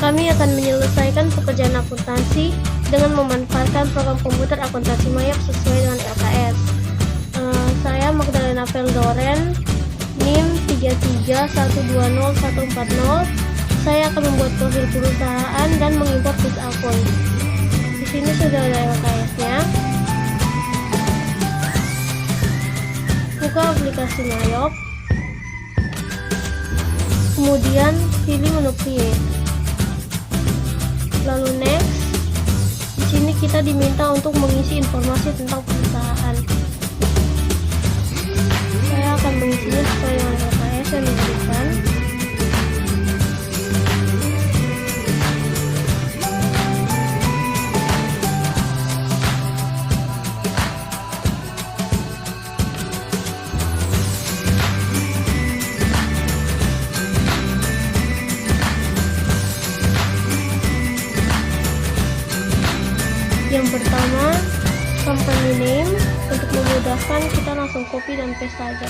Kami akan menyelesaikan pekerjaan akuntansi dengan memanfaatkan program komputer akuntansi Mayop sesuai dengan LKS. Saya Magdalena Feldoren, NIM 331204140. Saya akan membuat profil perusahaan dan mengimport list akun. Di sini sudah ada LKS-nya. Buka aplikasi Mayop. Kemudian pilih menu Create. Lalu Next. Di sini kita diminta untuk mengisi informasi tentang perusahaan. Saya akan mengisinya sesuai dengan LKS yang diberikan. Yang pertama, company name. Untuk memudahkan, kita langsung copy dan paste saja.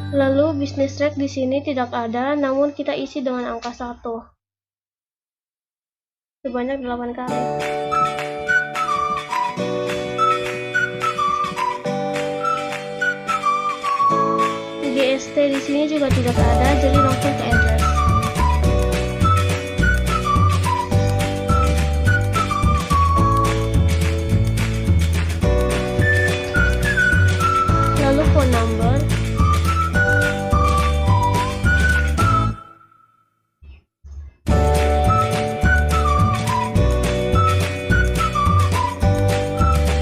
Lalu business track di sini tidak ada, namun kita isi dengan angka 1 sebanyak 8 kali. GST di sini juga tidak ada, jadi langsung ke address. Lalu phone number.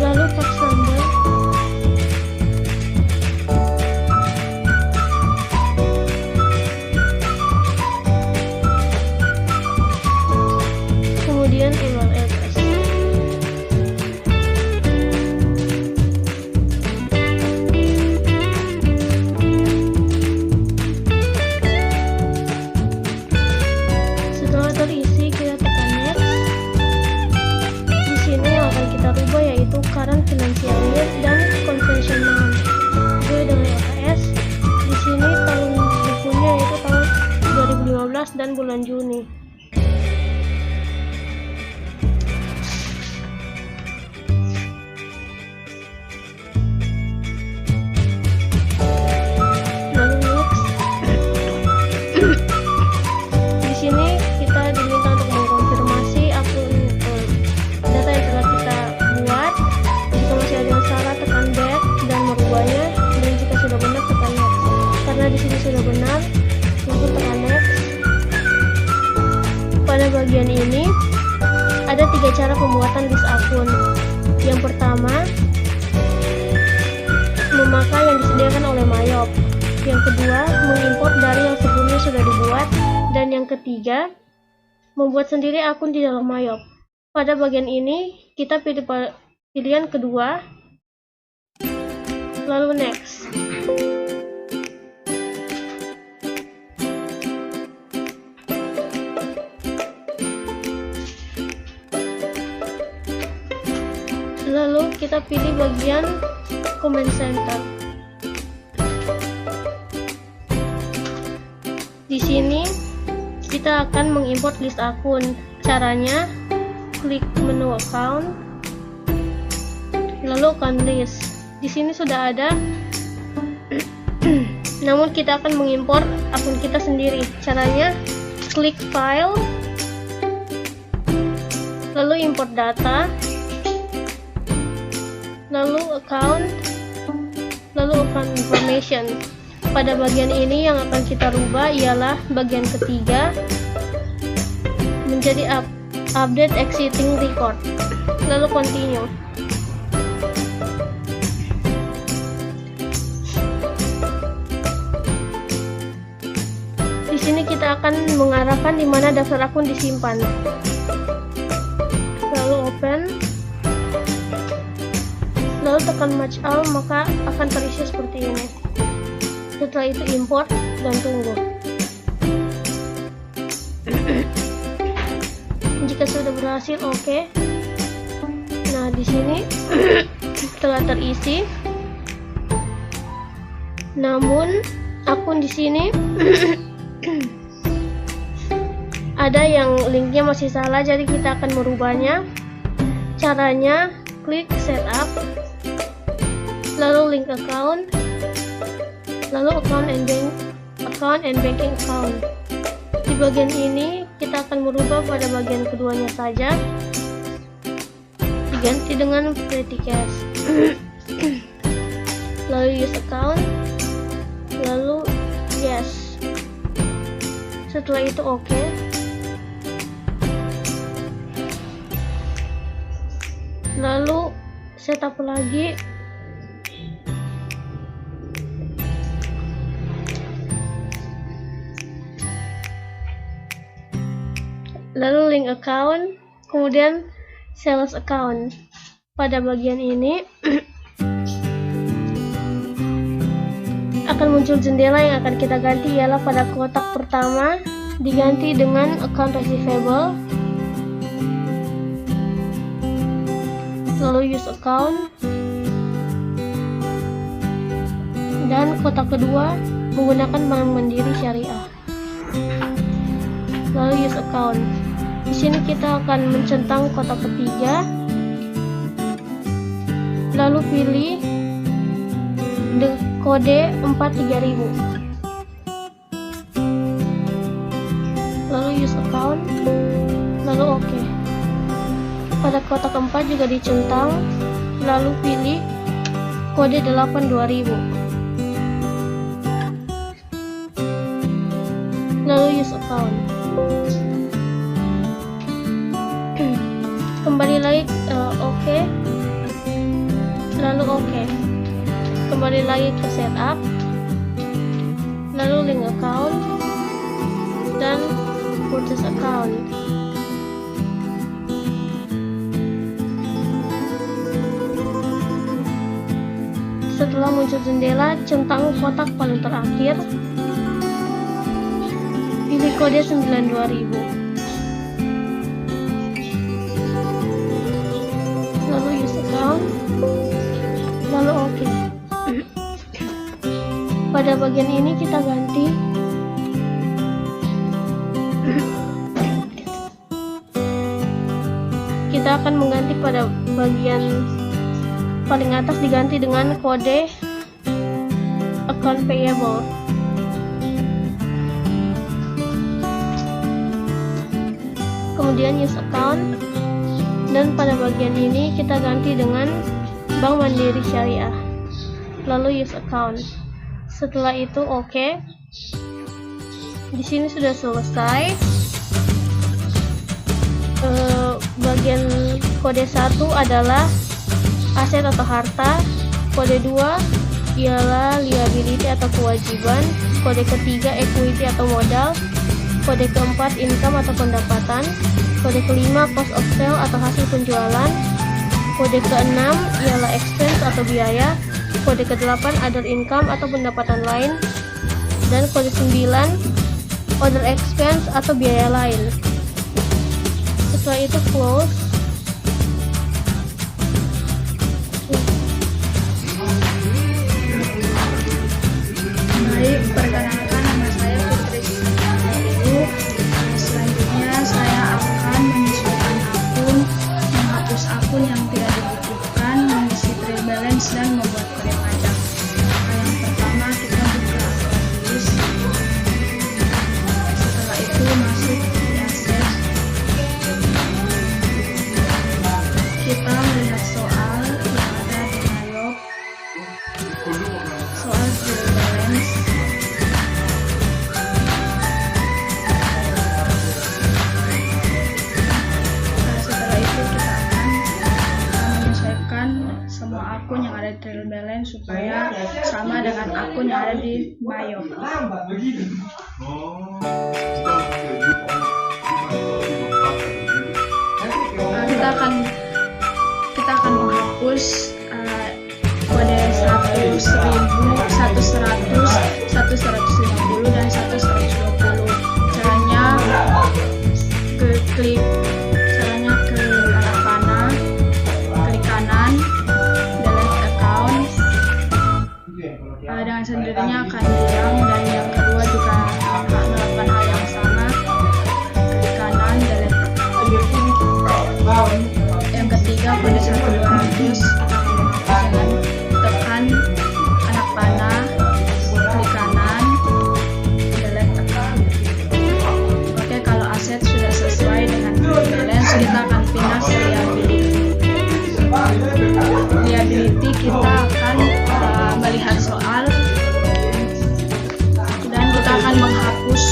Lalu fax number. Kemudian email address. Setelah terisi, kita tekan next. Di sini yang akan kita rubah yaitu current financial year dan conversion month. Sesuai dengan LKS. Di sini tahun bukunya yaitu tahun 2015 dan bulan Juni. Di sini sudah benar, lalu tekan next. Pada bagian ini ada 3 cara pembuatan list akun. Yang pertama, memakai yang disediakan oleh Mayop. Yang kedua, mengimport dari yang sebelumnya sudah dibuat. Dan yang ketiga, membuat sendiri akun di dalam Mayop. Pada bagian ini kita pilih pilihan kedua, lalu next. Lalu kita pilih bagian comment center. Di sini kita akan mengimport list akun. Caranya klik menu account, lalu account list. Di sini sudah ada, namun kita akan mengimport akun kita sendiri. Caranya klik file, lalu import data, lalu account, lalu account information. Pada bagian ini yang akan kita rubah ialah bagian ketiga, menjadi update existing record, lalu continue. Di sini kita akan mengarahkan di mana daftar akun disimpan. Lalu open. Lalu tekan match all, maka akan terisi seperti ini. Setelah itu import dan tunggu. Jika sudah berhasil, oke. Nah, di sini telah terisi. Namun akun di sini ada yang linknya masih salah, jadi kita akan merubahnya. Caranya klik setup, lalu link account, lalu account and banking account. Di bagian ini kita akan merubah pada bagian keduanya saja, diganti dengan petty cash. Lalu use account, lalu yes. Setelah itu oke. Lalu setup lagi. Lalu link account, kemudian sales account. Pada bagian ini akan muncul jendela yang akan kita ganti, ialah pada kotak pertama diganti dengan account receivable, lalu use account, dan kotak kedua menggunakan Bank Mandiri Syariah, lalu use account. Di sini kita akan mencentang kotak ketiga, lalu pilih kode 43000, lalu use account, lalu oke. Pada kotak keempat juga dicentang, lalu pilih kode 82000, lalu use account. Kembali lagi oke, lalu oke. Kembali lagi ke setup, lalu link account dan purchase account. Setelah muncul jendela, centang kotak paling terakhir, pilih kode 92000, lalu use account, lalu oke. Pada bagian ini kita ganti kita akan mengganti pada bagian paling atas, diganti dengan kode account payable, kemudian use account, dan pada bagian ini kita ganti dengan Bank Mandiri Syariah, lalu use account. Setelah itu oke. Di sini sudah selesai. Bagian kode 1 adalah aset atau harta, kode 2 ialah liability atau kewajiban, kode ketiga equity atau modal, kode keempat income atau pendapatan, kode kelima cost of sale atau hasil penjualan, kode keenam ialah expense atau biaya, kode ke-8 other income atau pendapatan lain, dan kode 9 other expense atau biaya lain. Setelah itu close. Baik, perkenalkan nama saya Putri Siswanto. Selanjutnya saya akan menyesuaikan akun, menghapus akun yang tidak dibutuhkan, mengisi trial balance, dan membuat kode pajak. Yang pertama kita buka akun list. Setelah itu masuk di aset. Kita melihat soal yang ada di Mayop. Soal trial balance. Setelah itu kita akan menyesuaikan semua akun yang ada di trial balance supaya sama dengan akun yang ada di Mayop. Kita akan menghapus kode 1.1000, 1.100, 1.150, dan 1.120. Caranya ke arah kanan, klik kita akan pindah ke liability. Kita akan melihat soal dan kita akan menghapus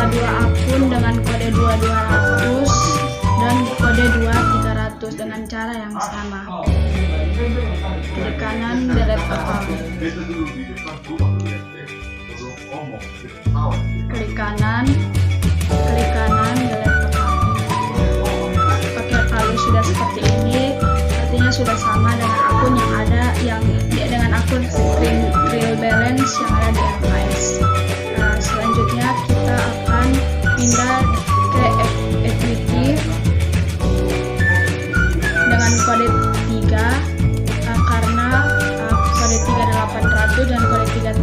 dua akun dengan kode 2200 dan kode 2300 dengan cara yang sama. Klik kanan delete account. Klik kanan delete account. Oke, kalau sudah seperti ini artinya sudah sama dengan akun yang ada dengan akun trial balance yang ada di LKS. Selanjutnya kita akan pindah ke equity dengan kode 3 karena kode 3800 dan kode 3000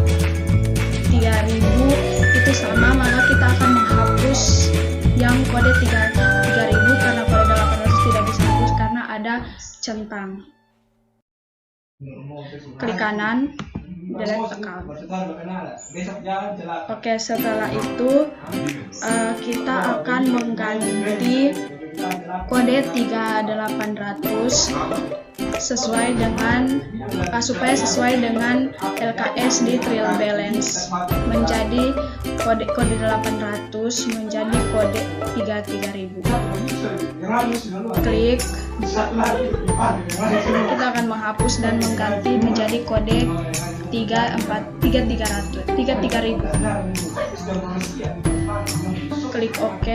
itu sama, maka kita akan menghapus yang kode 3000 karena kode 800 tidak bisa hapus karena ada centang. Klik kanan delete account. Oke, setelah itu kita akan mengganti kode 3800 sesuai dengan supaya sesuai dengan LKS di trial balance, menjadi kode 800 menjadi kode 3000. Klik, kita akan menghapus dan mengganti menjadi kode 3000. Klik OK.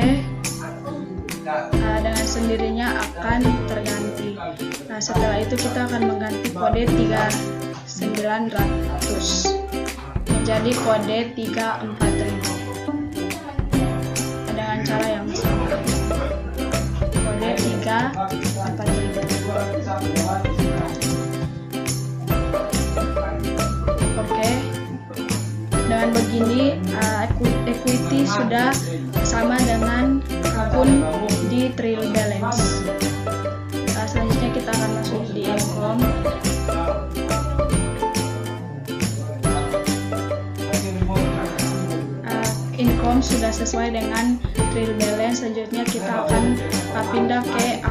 Dengan sendirinya akan terganti. Setelah itu kita akan mengganti kode 3900 menjadi kode 34000 dengan cara yang sama. Kode 34000. Oke. Dengan begini equity sudah sama dengan akun di trial balance. Selanjutnya kita akan masuk di income. Income sudah sesuai dengan trial balance. Selanjutnya kita akan pindah ke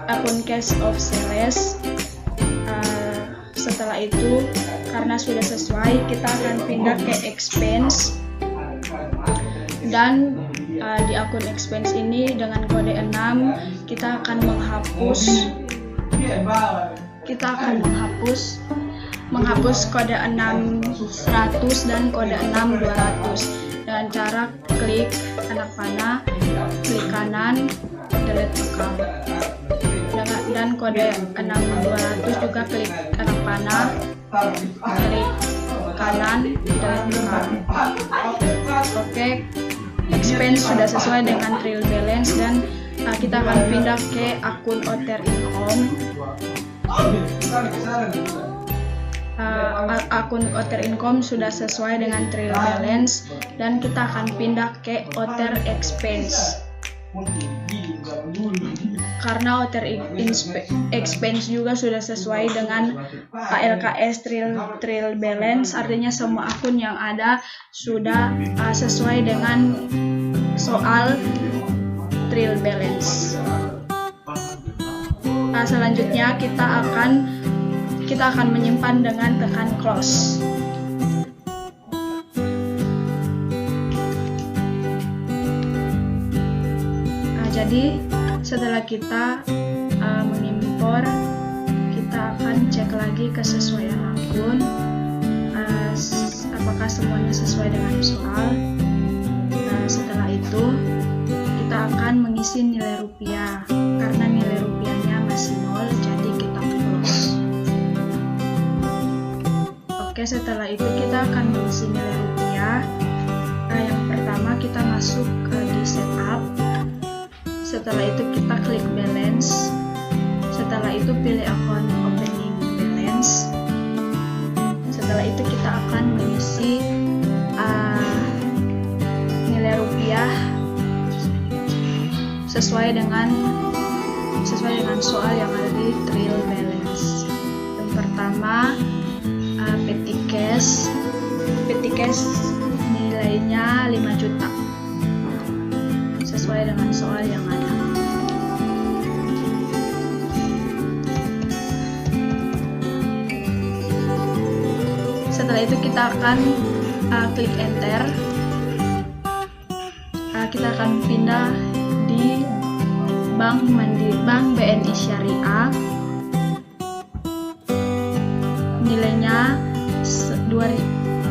akun cash of sales. Setelah itu karena sudah sesuai, kita akan pindah ke expense, dan di akun expense ini dengan kode 6 kita akan menghapus kode 6100 dan kode 6200 dengan cara klik anak panah, klik kanan delete account, dan kode 6200 juga klik anak panah, klik kanan delete account. Oke, expense sudah sesuai dengan trial balance dan kita akan pindah ke akun other income. Akun other income sudah sesuai dengan trial balance dan kita akan pindah ke other expense. Karena other expense juga sudah sesuai dengan LKS trial balance, artinya semua akun yang ada sudah sesuai dengan soal trial balance. Selanjutnya kita akan menyimpan dengan tekan close. Jadi setelah kita mengimpor, kita akan cek lagi kesesuaian akun, apakah semuanya sesuai dengan soal. Setelah itu kita akan mengisi nilai rupiah, karena nilai rupiahnya masih 0, jadi kita close. Oke, setelah itu kita akan mengisi nilai rupiah. Yang pertama kita masuk di setup. Setelah itu kita klik balance. Setelah itu pilih akun opening balance. Setelah itu kita akan mengisi nilai rupiah sesuai dengan soal yang ada di trial balance. Yang pertama petty cash nilainya 5 juta sesuai dengan soal yang ada. Setelah itu kita akan klik enter. Kita akan pindah di Bank BNI Syariah. Nilainya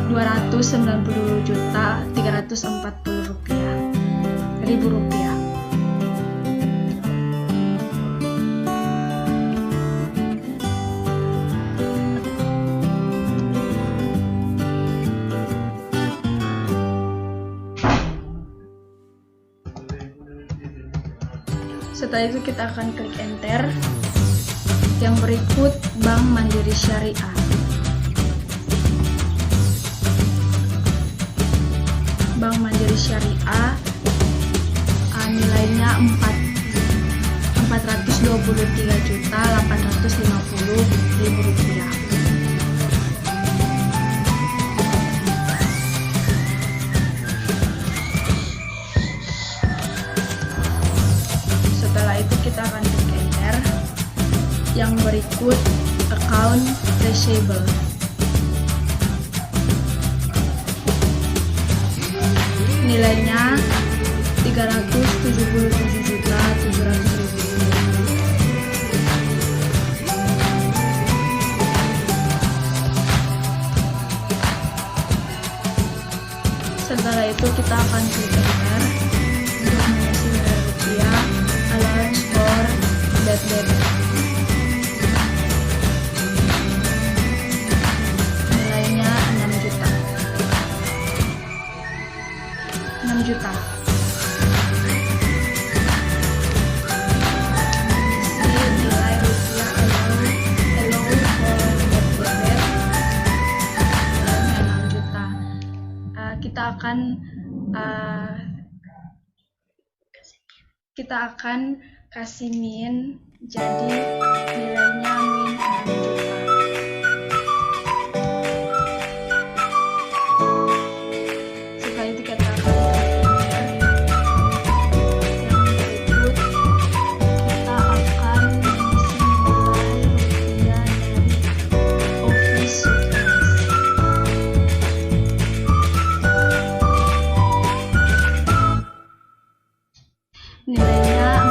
290.340.000 rupiah. Setelah itu kita akan klik enter. Yang berikut Bank Mandiri Syariah. Bank Mandiri Syariah nilainya 423.850.000 rupiah. Setelah itu kita akan klik enter. Yang berikut account receivable. Nilainya 377.700.000. Setelah itu kita akan klik enter untuk mengisi nilai rupiah allowance for bad debt. Nilainya 6 juta. Mengisi nilai rupiah allowance for bad debt. Nilainya 6 juta. Kita akan kasih min, jadi nilainya min 6 juta. Setelah itu kita akan nilainya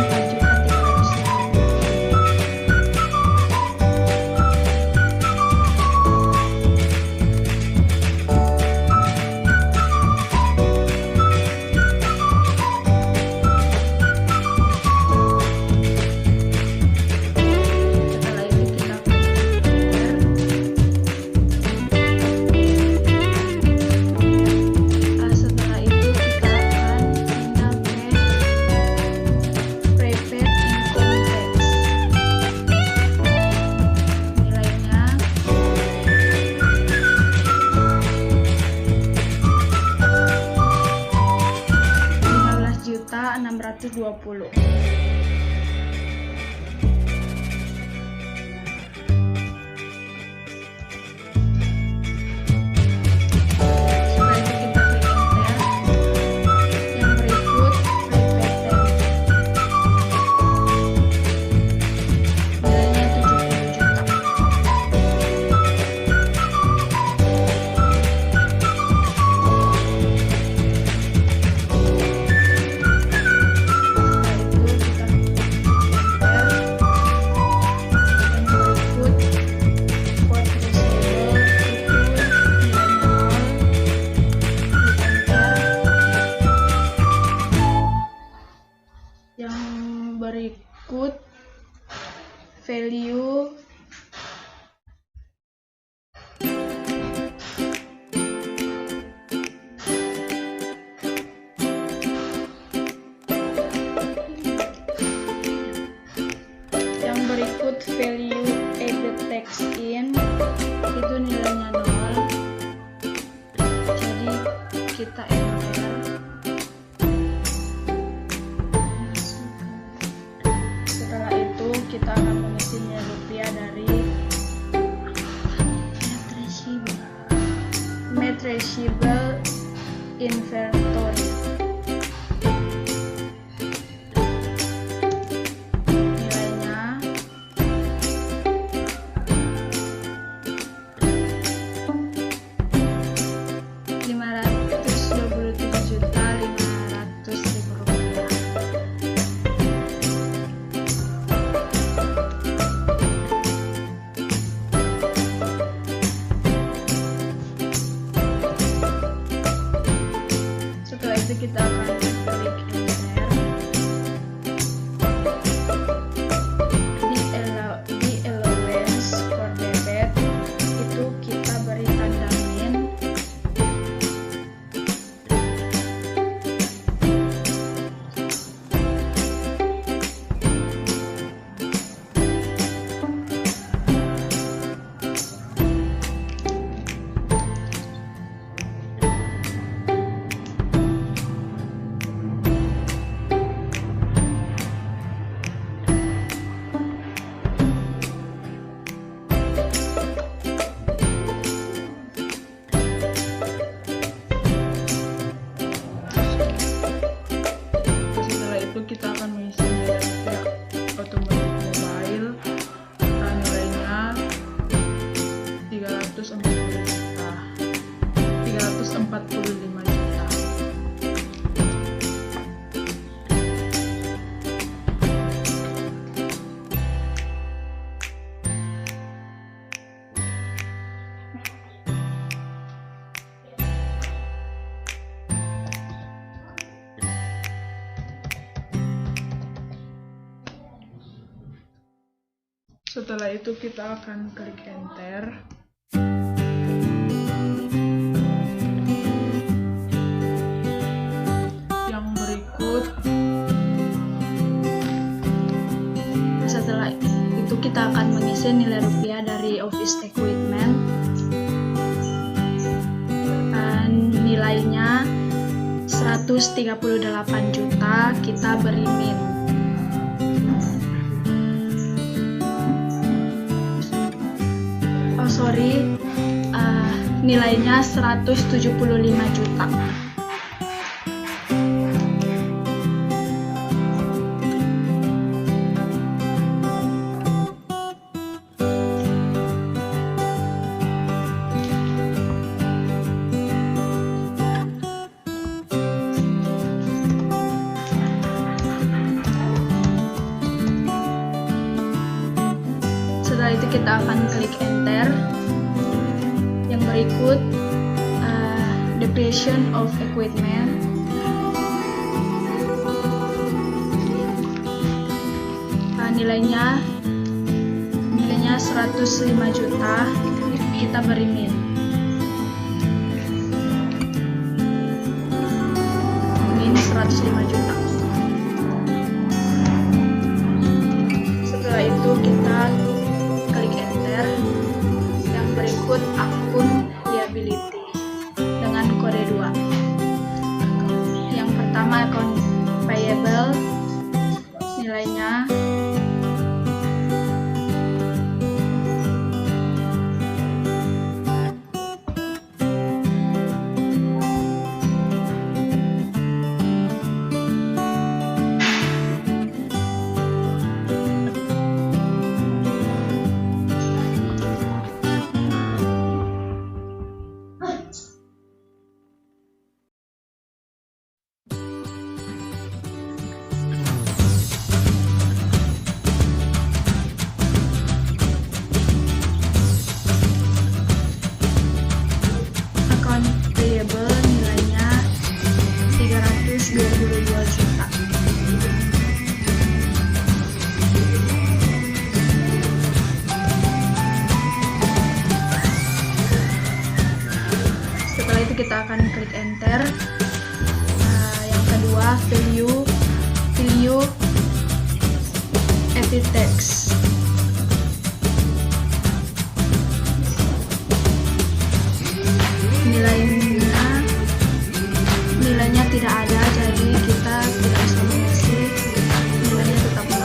15.620. Berikut value added tax in itu nilainya 0, jadi kita enter. Setelah itu kita akan mengisi nilai rupiah dari net receivable inventory. Nilainya Rp527.500.000. Setelah itu kita akan klik enter. Di allowance for debit itu kita beri tanda min. Setelah itu kita akan mengisi nilai otomatis mobile. Nilainya 345 juta. Setelah itu kita akan klik enter. Yang berikut, setelah itu kita akan mengisi nilai rupiah dari office equipment. Nilainya 138 juta, kita beri min. Nilainya 175 juta. Setelah itu kita akan klik enter. Yang berikut, depreciation of equipment. Nilainya 105 juta, kita beri min. Min 105 juta. Setelah itu kita klik enter. Yang berikut, akun liability dengan kode 2. Yang pertama, akun payable, nilainya nilainya 322 juta. Setelah itu kita akan klik enter. Yang kedua, value edit text. Nilainya tidak ada, jadi kita tidak bisa mengisi. Nilainya tetap 0.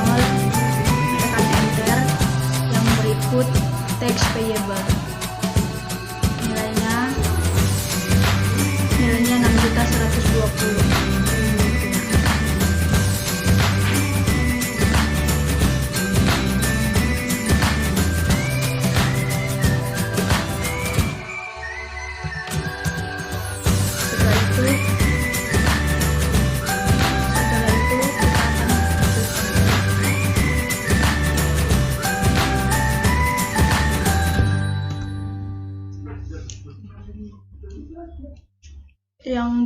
Tekan enter. Yang berikut, text payable, nilainya 6.100.000.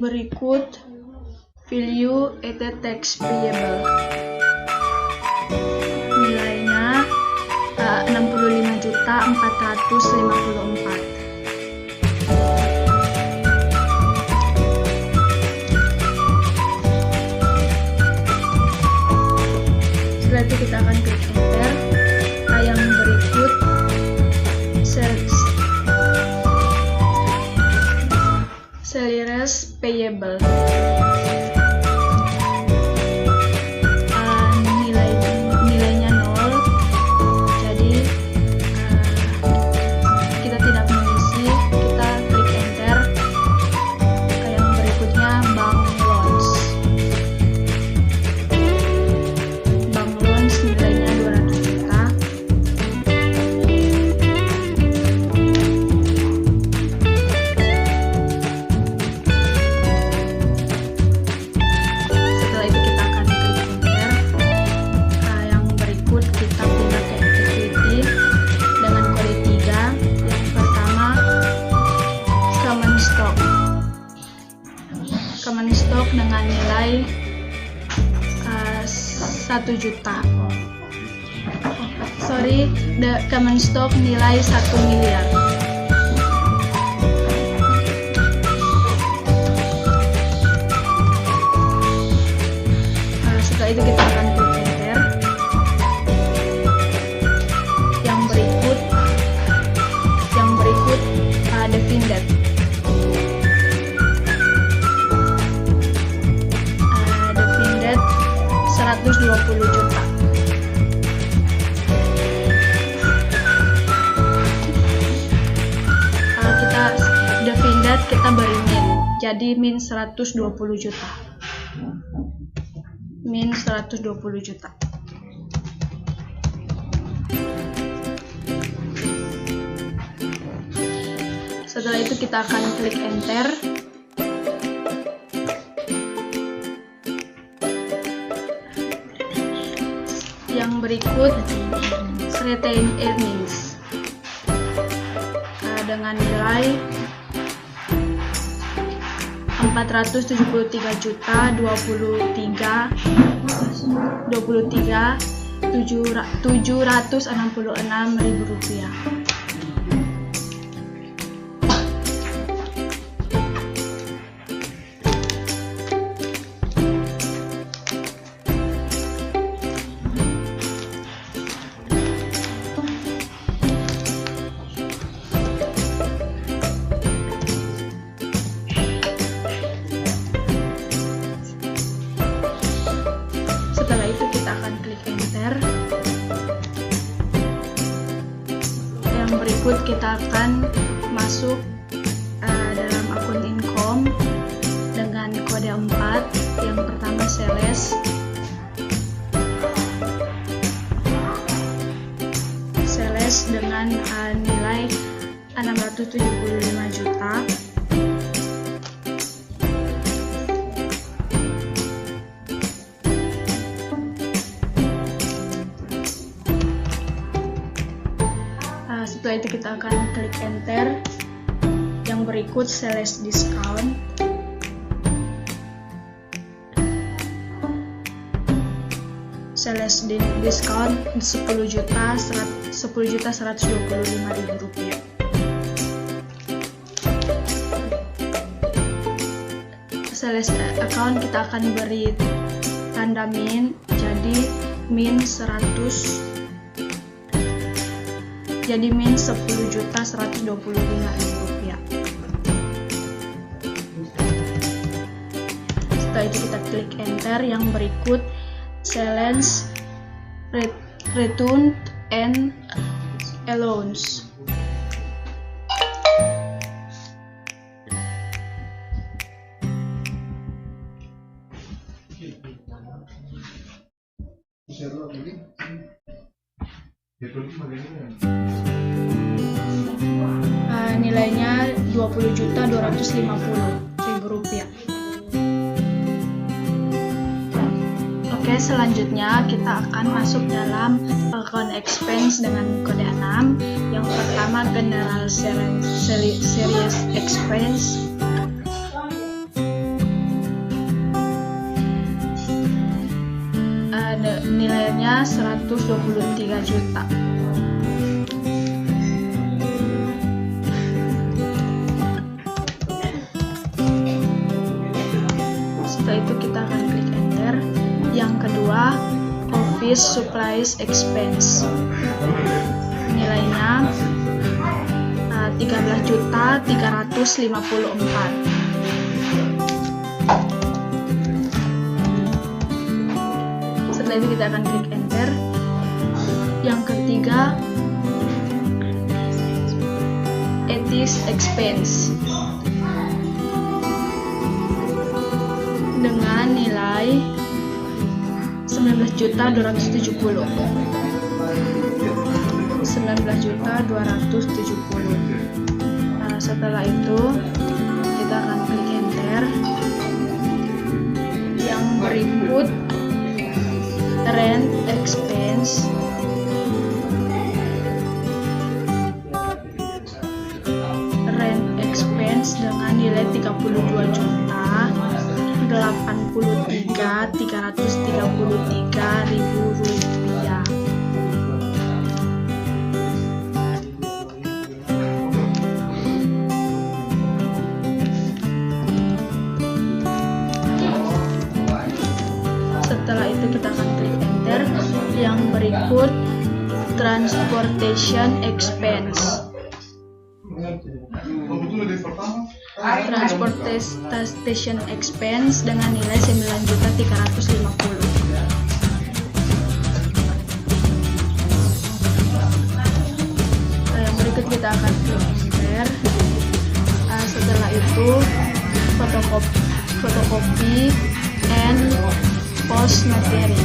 berikut value at tax payable. Nilainya 65.454. Setelah itu kita akan klik enter. Yang berikut salaries payable. Nilainya 0, jadi kita tidak mengisi, kita klik enter. Yang berikutnya bank loans. Bank loans nilainya 200 juta. Setelah itu kita akan klik enter. Yang berikut kita pindah ke activity dengan kode 3. Yang pertama common stock. Common stock dengan nilai 1 juta. The common stock nilai 1 miliar. Setelah itu kita akan klik enter. Yang berikut defined. Defined 120 juta. Kita beri min, jadi min 120 juta. Min 120 juta. Setelah itu kita akan klik enter. Yang berikut retained earnings dengan nilai 423.766.000 rupiah. Setelah itu kita akan klik enter. Yang berikut kita akan masuk dalam akun income dengan kode 4. Yang pertama sales. Sales dengan nilai 675 juta. Setelah itu kita akan klik enter. Yang berikut sales discount. Sales discount 10.125.000 rupiah. Sales account kita akan beri tanda min, jadi min 100. Jadi min 10.125.000 rupiah. Setelah itu kita klik enter. Yang berikut sales return and allowance. Nilainya 20.250.000 rupiah. Oke, selanjutnya kita akan masuk dalam account expense dengan kode 6. Yang pertama general series expense. nilainya 123 juta. Setelah itu kita akan klik enter. Yang kedua, office supplies expense. Nilainya 13.354. Setelah itu kita akan klik enter. Yang ketiga, ethics expense dengan nilai 19.270. 19.270. Setelah itu kita akan klik enter. Yang berikut rent expense dengan nilai 32.83.333.000 rupiah. Setelah itu kita akan klik enter. Yang berikut transportation expense. Transportation expense dengan nilai 9.350. Yang berikut kita akan klik enter. Setelah itu fotokopi and post materi.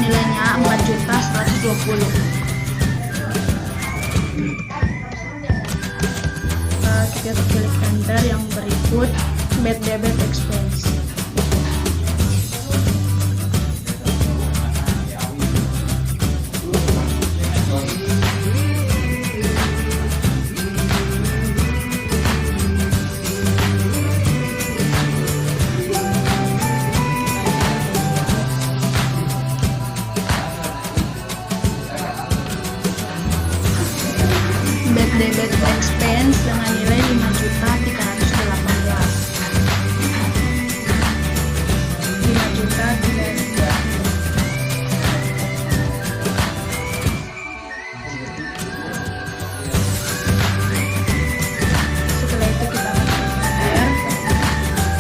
Nilainya 4.120. Kita klik enter. Yang berikut bad debit expense. Bad debit expense dengan nilai 5.300.000. Setelah itu kita akan enter.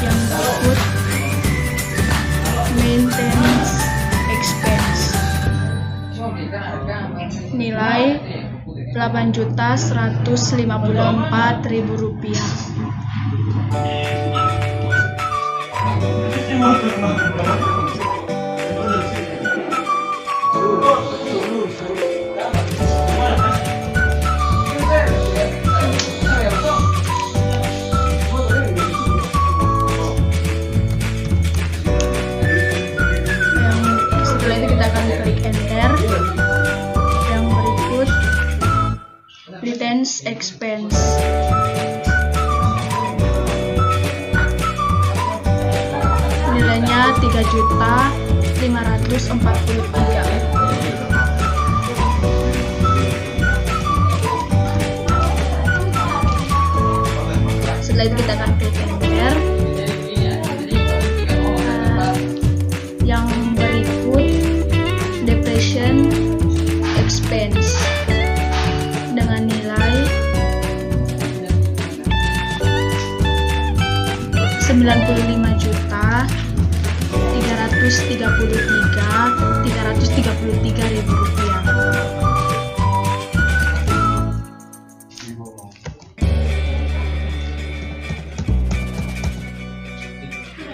Yang berikut maintenance expense. Nilai 8.154.000 rupiah. Setelah itu kita akan klik enter. Yang berikut returns expense. Nilainya 3.543. Setelah itu kita akan klik enter. Yang berikut depreciation expense dengan nilai 95.333.333.000 rupiah.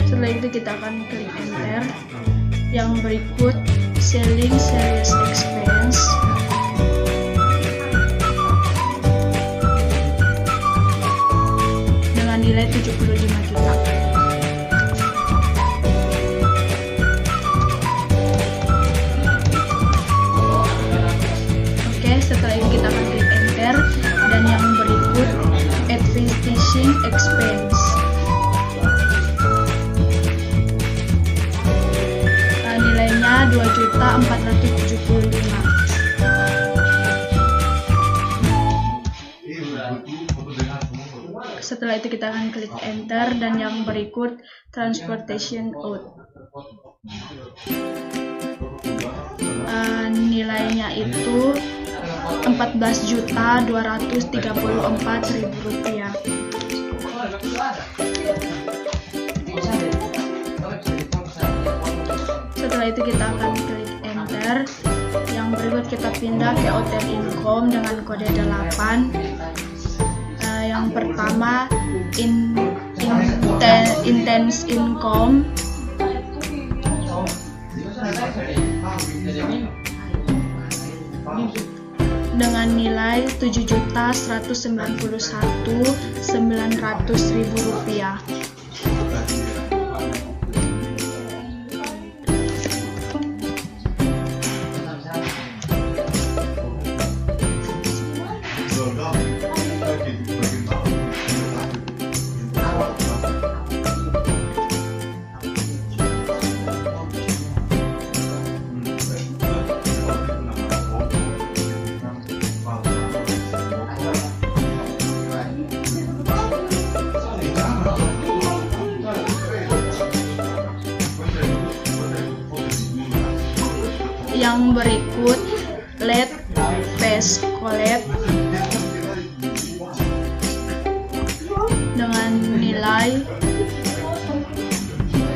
Setelah itu kita akan klik enter. Yang berikut selling sales expense dengan nilai 75 juta. Oke, setelah itu kita akan klik enter. Dan yang berikut advertising expense. Setelah itu kita akan klik enter dan yang berikut transportation out. Nilainya itu Rp14.234.000. Setelah itu kita akan klik enter. Yang berikut kita pindah ke hotel income dengan kode 8. Yang pertama intense income dengan nilai Rp7.191.900.000. Yang berikut late fast collect dengan nilai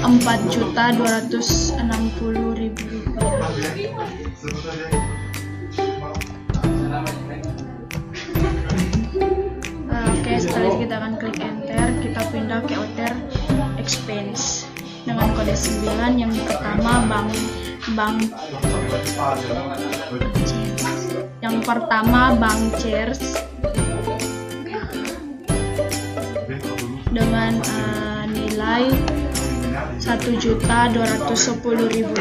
Rp4.260.000. Oke, setelah itu kita akan klik enter. Kita pindah ke hotel expense dengan kode 9. Yang pertama bank Cheers dengan nilai Rp1.210.000.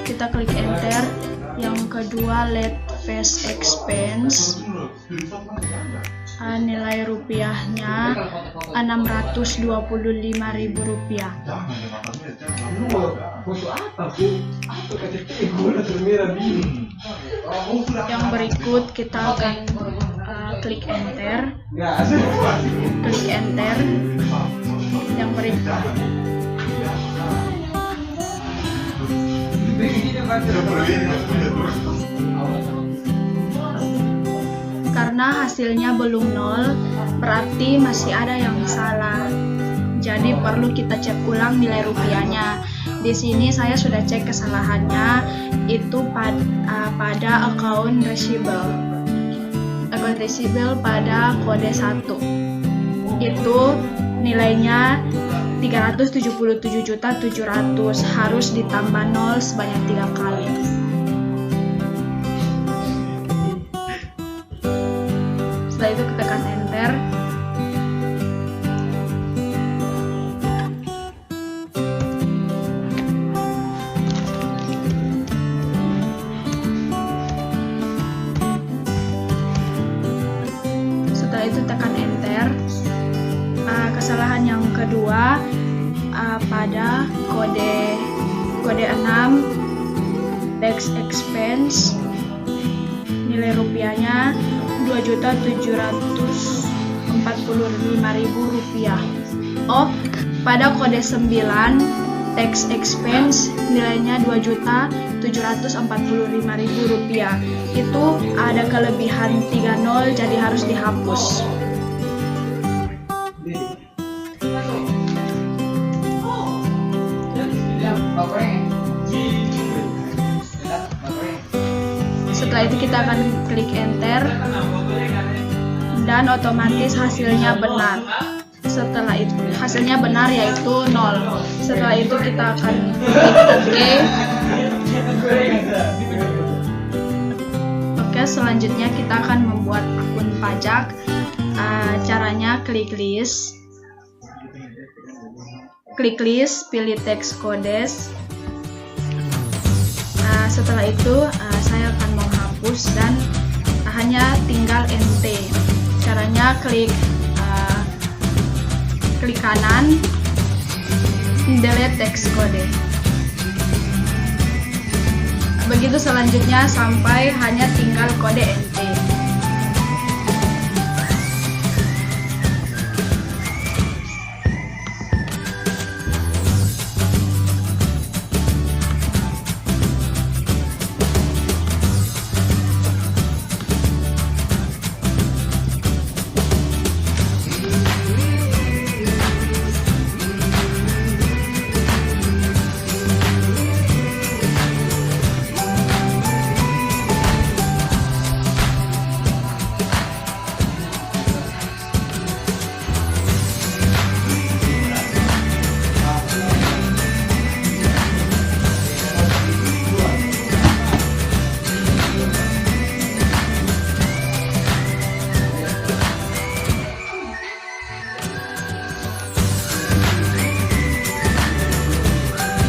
Kita klik enter. Yang kedua late fast expense, nilai rupiahnya Rp625.000. Yang berikut kita akan klik enter. Yang berikut karena hasilnya belum 0, berarti masih ada yang salah. Jadi perlu kita cek ulang nilai rupiahnya. Di sini saya sudah cek kesalahannya itu pada account receivable pada kode 1. Itu nilainya Rp377.700, harus ditambah 0 sebanyak 3 kali. Setelah itu kita tekan enter. Setelah itu tekan enter. Kesalahan yang kedua pada kode 6 tax expense, nilai rupiahnya Rp2.745.000. Pada kode 9 tax expense nilainya Rp2.745.000. Itu ada kelebihan 30 jadi harus dihapus. Setelah itu kita akan klik enter dan otomatis hasilnya benar. Setelah itu hasilnya benar yaitu 0. Setelah itu kita akan klik OK. Selanjutnya kita akan membuat akun pajak. Caranya klik list, pilih tax codes. Setelah itu saya akan menghapus dan hanya tinggal NT. Caranya klik kanan, delete tax code. Begitu selanjutnya sampai hanya tinggal kode NT.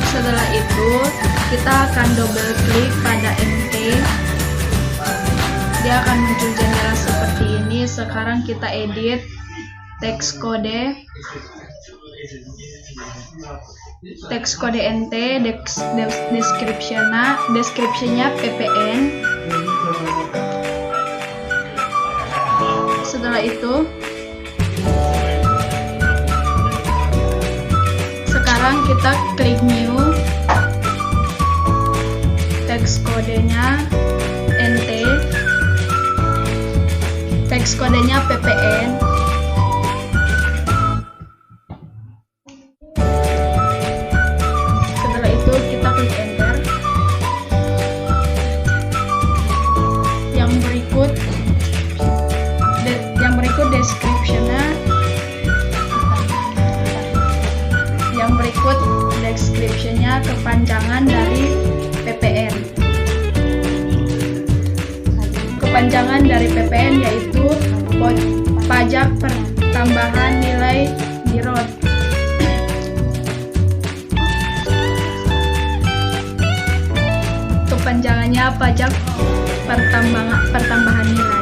Setelah itu kita akan double klik pada NT. Dia akan muncul jendela seperti ini. Sekarang kita edit teks kode NT, description-nya ppn. Setelah itu sekarang kita klik new, teks kodenya NT, teks kodenya ppn. Setelah itu kita klik enter. Yang berikut description-nya. Description-nya kepanjangan dari ppn. Kepanjangan dari ppn yaitu pajak pertambahan nilai DIROT. Kepanjangannya pajak pertambahan nilai.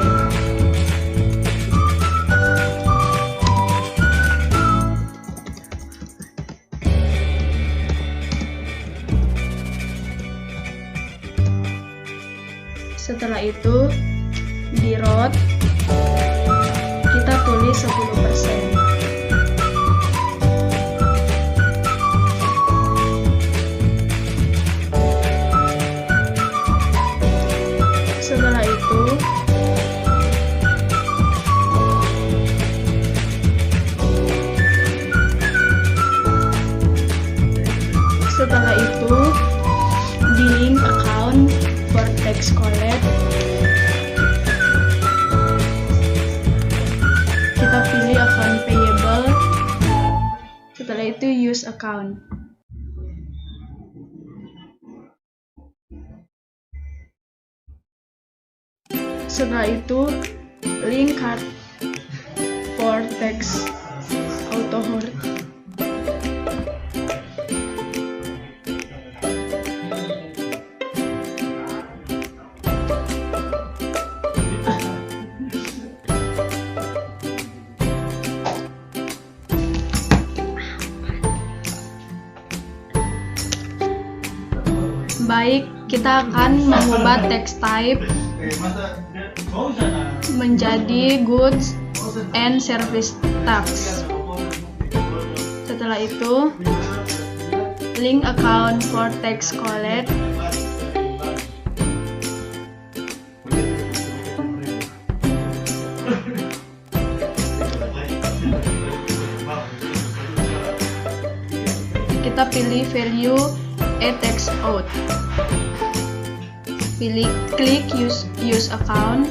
Setelah itu DIROT kita tulis 10%. Setelah itu di link account for tax collect kita pilih account payable. Setelah itu use account. Setelah itu link card for tax auto hold. Baik, kita akan mengubah text type menjadi goods and service tax. Setelah itu link account for tax collect. Kita pilih value a tax out. Klik use account.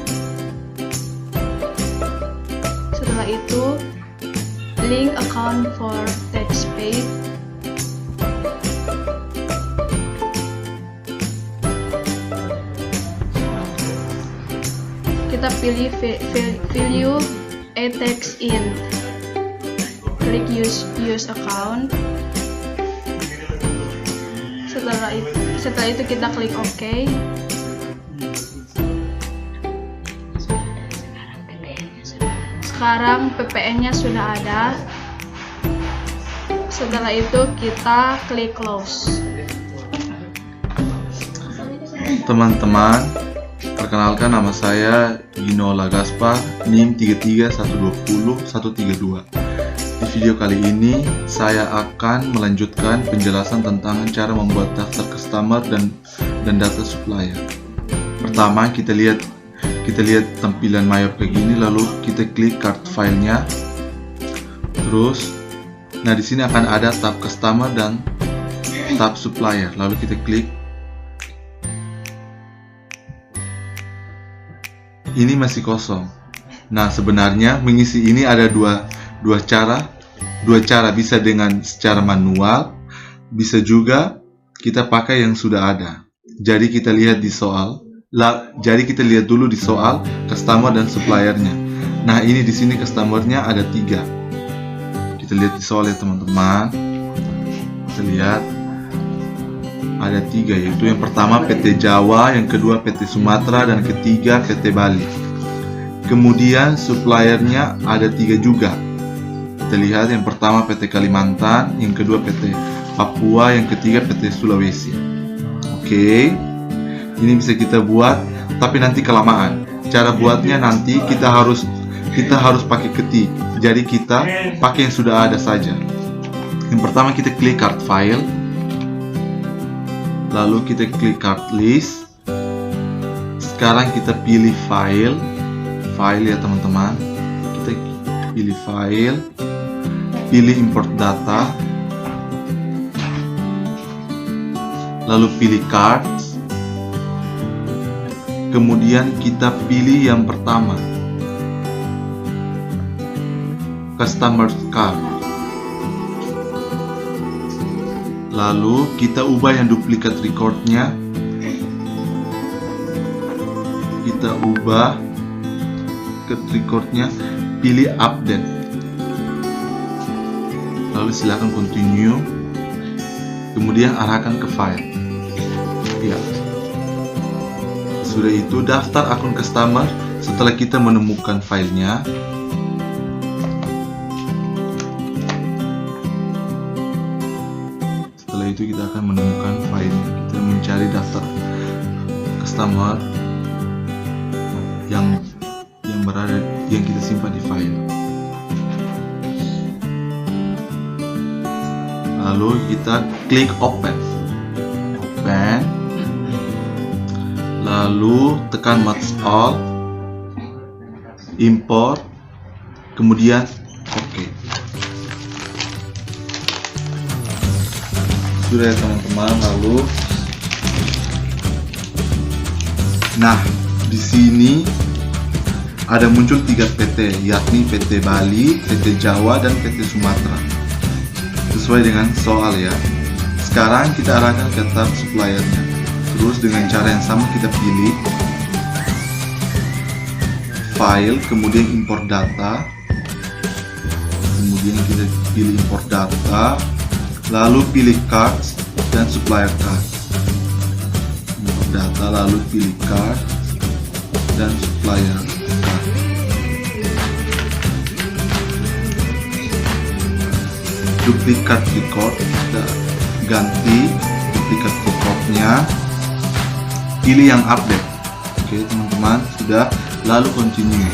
Setelah itu link account for tax paid. Kita pilih value a tax in. Klik use account. Setelah itu kita klik OK. Sekarang PPN-nya sudah ada. Setelah itu kita klik close. Teman-teman, perkenalkan nama saya Ginola Gaspar, NIM 33120-132. Di video kali ini, saya akan melanjutkan penjelasan tentang cara membuat daftar customer dan data supplier. Pertama, kita lihat tampilan mayor kayak gini, lalu kita klik card filenya. Terus, nah di sini akan ada tab customer dan tab supplier. Lalu kita klik. Ini masih kosong. Nah, sebenarnya mengisi ini ada dua cara, bisa dengan secara manual, bisa juga kita pakai yang sudah ada. Jadi kita lihat dulu di soal customer dan suppliernya. Nah, ini di sini customernya ada 3. Kita lihat di soal ya teman-teman. Kita lihat ada 3, yaitu yang pertama PT Jawa, yang kedua PT Sumatera, dan ketiga PT Bali. Kemudian suppliernya ada 3 juga. Kita lihat yang pertama PT Kalimantan, yang kedua PT Papua, yang ketiga PT Sulawesi. Oke, ini bisa kita buat, tapi nanti kelamaan. Cara buatnya nanti kita harus pakai ketik. Jadi kita pakai yang sudah ada saja. Yang pertama kita klik card file. Lalu kita klik card list. Sekarang kita pilih file ya teman-teman. Kita pilih file, pilih import data, lalu pilih cards. Kemudian kita pilih yang pertama, customer card. Lalu kita ubah yang duplikat recordnya. Kita ubah ke recordnya, pilih update. Lalu silakan continue. Kemudian arahkan ke file. Ya. Sudah itu daftar akun customer. Setelah kita menemukan filenya, itu kita akan menemukan filenya. Kita mencari daftar customer yang kita simpan di file. Lalu kita klik open. Lalu tekan match all, import, kemudian oke. Sudah ya teman-teman. Lalu nah di sini ada muncul 3 PT, yakni PT Bali, PT Jawa, dan PT Sumatera, sesuai dengan soal ya. Sekarang kita arahkan ke tab suppliernya. Terus dengan cara yang sama kita pilih file, kemudian import data, kemudian kita pilih import data, lalu pilih cards dan supplier card. Import data, lalu pilih card dan supplier card. Duplikat record, kita ganti duplikat recordnya, pilih yang update. Oke teman-teman, sudah. Lalu continue.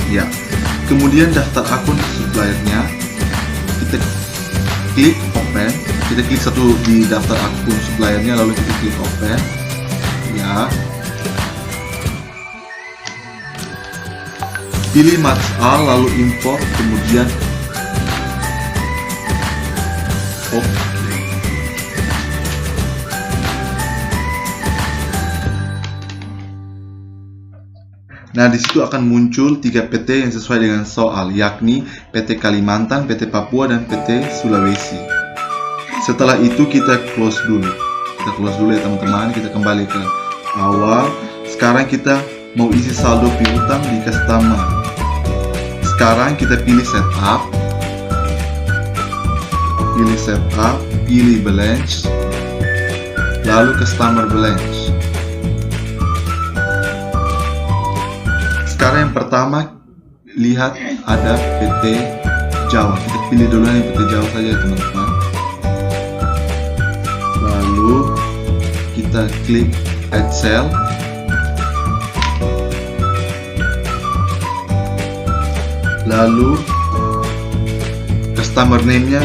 Ya. Kemudian daftar akun suppliernya, kita klik open. Kita klik satu di daftar akun suppliernya, lalu kita klik open ya. Pilih match all, lalu import, kemudian oke. Nah, di situ akan muncul 3 PT yang sesuai dengan soal, yakni PT Kalimantan, PT Papua, dan PT Sulawesi. Setelah itu kita close dulu. Kita close dulu ya teman-teman. Kita kembali ke awal. Sekarang kita mau isi saldo piutang di customer. Sekarang kita pilih setup. Pilih setup, pilih balance, lalu customer balance. Sekarang yang pertama, lihat ada PT Jawa. Kita pilih dulu yang PT Jawa saja teman-teman. Lalu kita klik add cell, lalu customer name-nya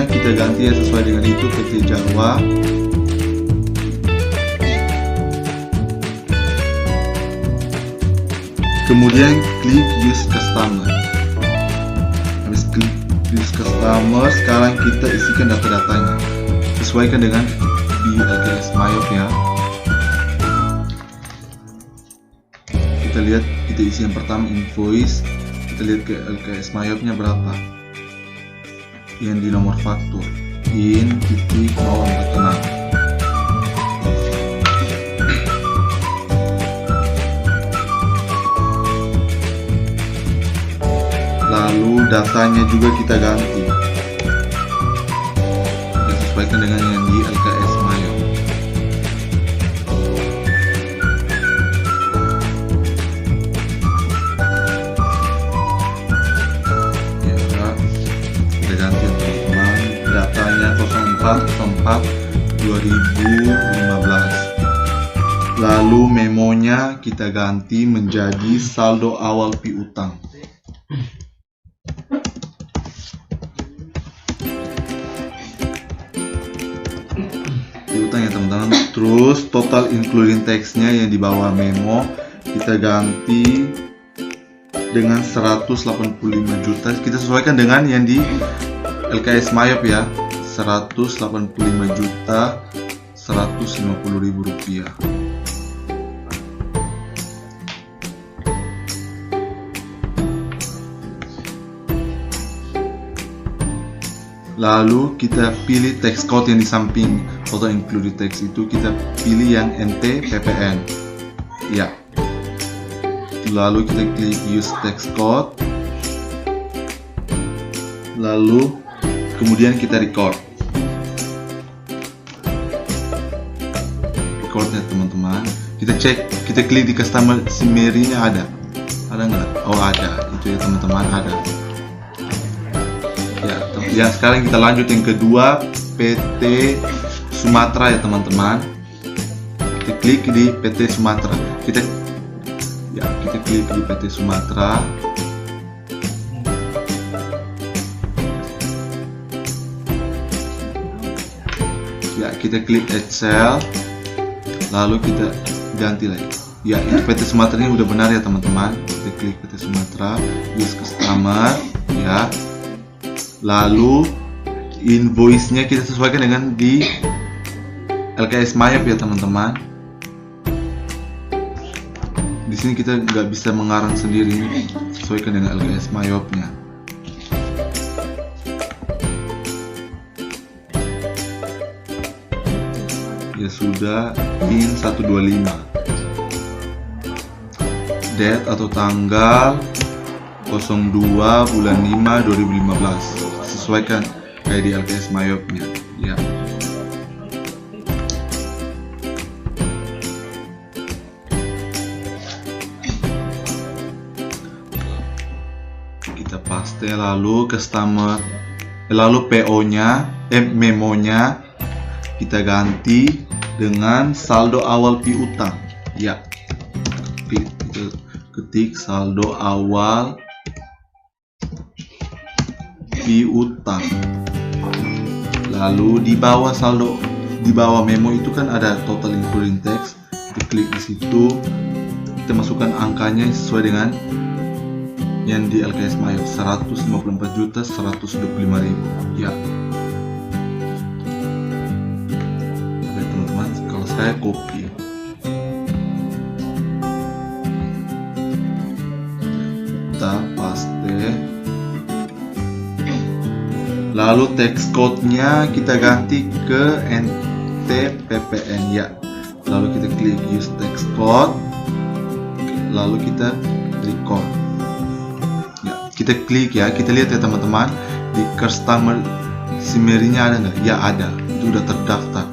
kita ganti ya sesuai dengan itu, PT Jawa. Kemudian klik use customer. Habis klik use customer, sekarang kita isikan data-datanya sesuaikan dengan di LKS Mayop ya. Kita lihat, kita isi yang pertama invoice, kita lihat ke LKS Mayopnya berapa yang di nomor faktur in titik mau tenang. Lalu datanya juga kita ganti, kita sesuaikan dengan yang di LKS Mayop. Ya, kita ganti teman-teman, datanya 04/04/2015. Lalu memonya kita ganti menjadi saldo awal piutang. Piutang ya teman-teman. Terus total including tax-nya yang di bawah memo kita ganti dengan 185 juta. Kita sesuaikan dengan yang di LKS Mayop ya, 185.150.000 rupiah. Lalu kita pilih tax code yang di samping total included tax itu, kita pilih yang NT PPN ya. Lalu kita klik use tax code, lalu kemudian kita recordnya teman-teman. Kita cek, kita klik di customer summary-nya ada nggak? Oh ada, itu ya teman-teman, ada ya. Sekarang kita lanjut yang kedua, PT Sumatera ya teman-teman. Kita klik di PT Sumatera, kita klik di PT Sumatera. Ya, kita klik add cell, lalu kita ganti lagi. Ya, itu PT Sumatera ini udah benar ya teman-teman. Kita klik PT Sumatera, use customer ya. Lalu invoice-nya kita sesuaikan dengan di LKS Mayop ya teman-teman. Di sini kita nggak bisa mengarang sendiri, sesuaikan dengan LKS Mayopnya. Ya sudah, in 125. Date atau tanggal 02 bulan 5 2015. Sesuaikan kayak di LKS Mayopnya ya. Kita paste, lalu customer, lalu PO-nya, memonya kita ganti dengan saldo awal piutang ya. Kita ketik saldo awal piutang. Lalu di bawah saldo, di bawah memo itu kan ada total including tax. Kita klik di situ, kita masukkan angkanya sesuai dengan yang di LKS Mayop, 154.125.000 ya. Oke teman-teman, kalau saya copy, kita paste, lalu text code-nya kita ganti ke NTPPN ya. Lalu kita klik use text code, lalu kita record ya. Kita klik ya, kita lihat ya teman-teman, di customer summary-nya ada nggak? Ya ada, itu udah terdaftar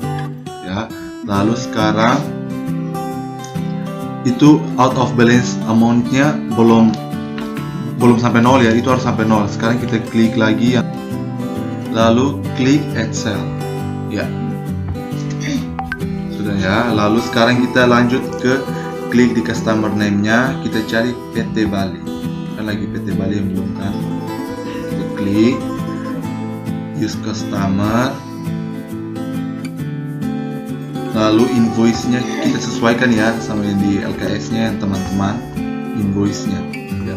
ya. Lalu sekarang itu out of balance amount-nya belum sampai 0 ya, itu harus sampai 0. Sekarang kita klik lagi yang lalu klik add cell. Ya, sudah ya. Lalu sekarang kita lanjut ke klik di customer name-nya, kita cari PT Bali. Kan lagi PT Bali yang belum kan. Kita klik use customer. Lalu invoice-nya kita sesuaikan ya sama yang di LKS-nya yang teman-teman. Invoice-nya ya.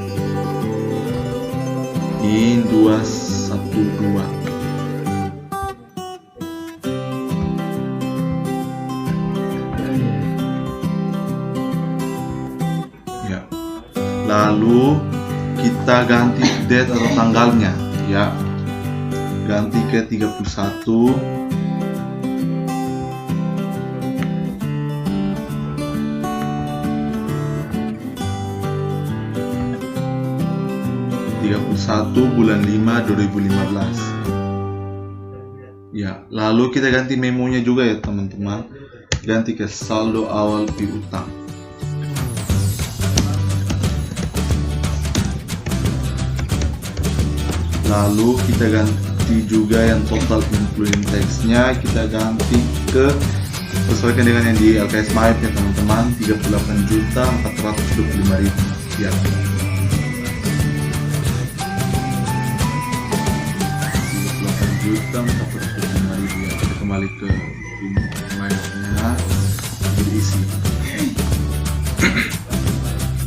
In 212. Ya. Lalu kita ganti date atau tanggalnya ya. Ganti ke 31 bulan 5 2015. Ya, lalu kita ganti memonya juga ya teman-teman. Ganti ke saldo awal piutang. Lalu kita ganti juga yang total including tax-nya, kita ganti ke sesuaikan dengan yang di LKS MAEP ya teman-teman, 38.425.000 ya. 38.425.000 ya. Kita kembali ke MAEP-nya, diisi.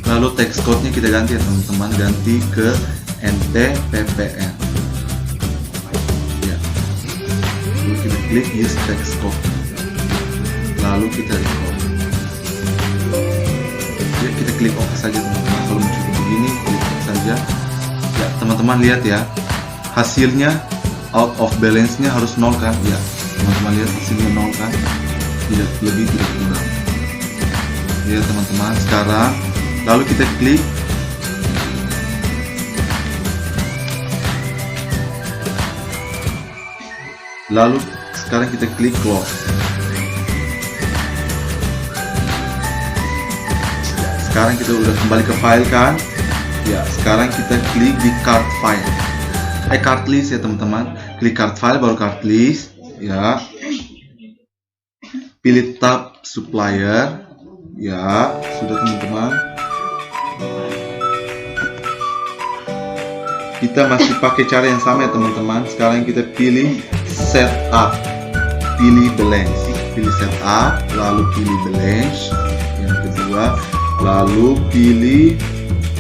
Lalu tax code-nya kita ganti ya teman-teman, ganti ke NTPPN ya. Lalu kita klik use tax code, lalu kita record ya. Kita klik OK saja teman-teman. Kalau muncul begini, klik OK saja ya. Teman-teman lihat ya, hasilnya out of balance nya harus 0 kan ya. Teman-teman lihat hasilnya 0 kan, tidak lebih tidak kurang ya teman-teman. Sekarang lalu kita klik lalu sekarang kita klik close. Sekarang kita udah kembali ke file kan ya. Sekarang kita klik di card file, card list ya teman-teman. Klik card file baru card list ya. Pilih tab supplier ya. Sudah teman-teman. Kita masih pakai cara yang sama ya teman-teman. Sekarang kita pilih setup, pilih balance, pilih setup, lalu pilih balance yang kedua, lalu pilih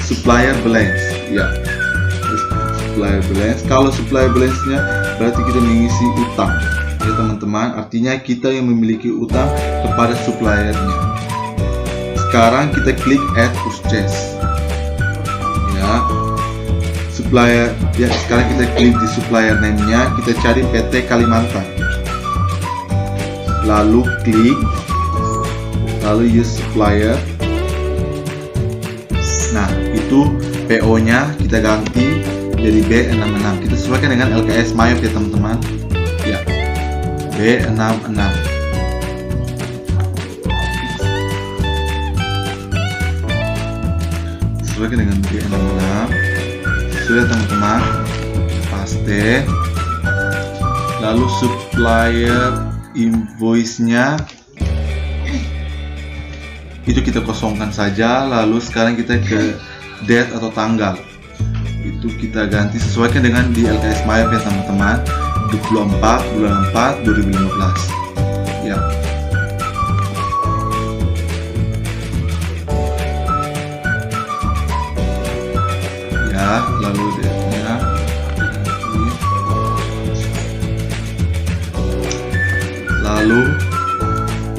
supplier balance ya. Supplier balance, kalau supplier balance nya berarti kita mengisi utang ya teman-teman. Artinya kita yang memiliki utang kepada suppliernya. Sekarang kita klik add purchase ya. Supplier ya, sekarang kita klik di supplier name-nya, kita cari PT Kalimantan, lalu klik, lalu use supplier. Nah itu PO nya kita ganti jadi B66, kita sesuaikan dengan LKS MAEP ya teman-teman ya. B66 sesuaikan dengan B66. Sudah teman-teman, paste. Lalu supplier invoice-nya itu kita kosongkan saja. Lalu sekarang kita ke date atau tanggal, itu kita ganti sesuaikan dengan di LKS MAEP ya teman-teman, 24 bulan 4 2015 ya. Lalu date-nya lalu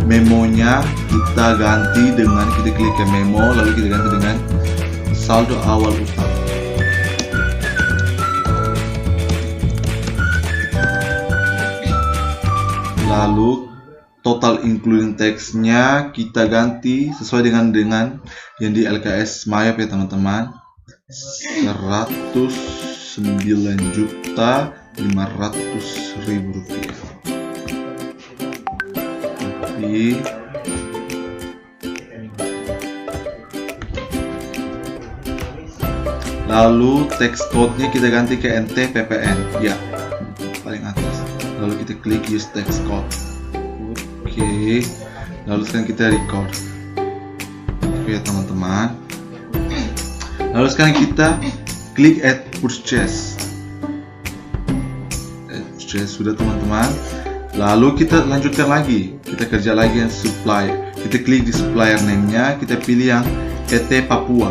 memonya kita ganti dengan, kita klik ke memo, lalu kita ganti dengan saldo awal utang. Lalu total including tax-nya kita ganti sesuai dengan yang di LKS MAEP ya teman-teman, 109.500.000 rupiah. Tapi lalu tax code-nya kita ganti ke NTPPN ya, paling klik use text code. Oke, lalu sekarang kita record. Oke teman-teman, lalu sekarang kita klik add purchase. Sudah teman-teman. Lalu kita lanjutkan lagi, kita kerja lagi yang supplier. Kita klik di supplier name-nya, kita pilih yang PT Papua.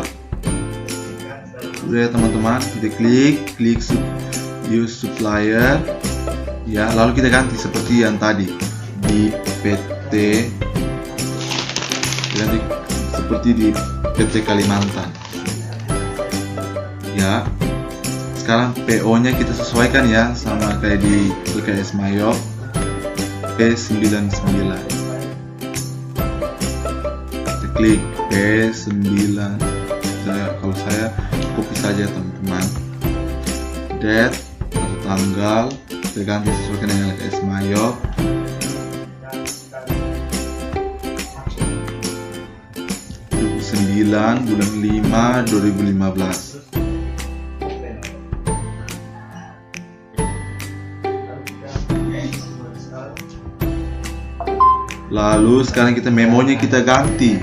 Sudah ya teman-teman, kita klik use supplier. Ya, lalu kita ganti seperti yang tadi di PT, ganti seperti di PT Kalimantan. Ya, sekarang PO-nya kita sesuaikan ya sama kayak di LKS Mayop P99. Kita klik P9. Kalau saya copy saja teman-teman. Date atau tanggal kita ganti sesuaikan dengan LKS Mayop. Bulan 5 2015. Lalu sekarang kita memonya kita ganti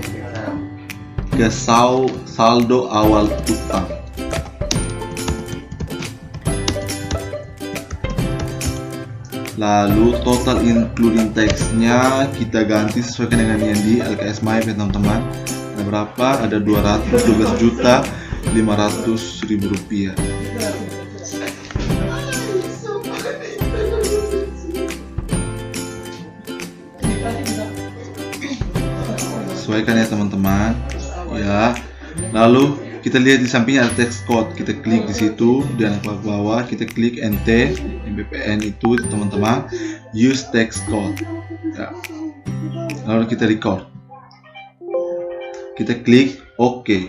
ke saldo awal utang. Lalu total including tax-nya kita ganti sesuaikan dengan yang di LKS Mayop ya teman-teman. Ada berapa? Ada 212.500.000 rupiah. Sesuaikan ya teman-teman. Ya. Lalu kita lihat di sampingnya ada text code. Kita klik di situ dan ke bawah kita klik NT MBPN itu teman-teman. Use text code. Ya. Lalu kita record. Kita klik OK.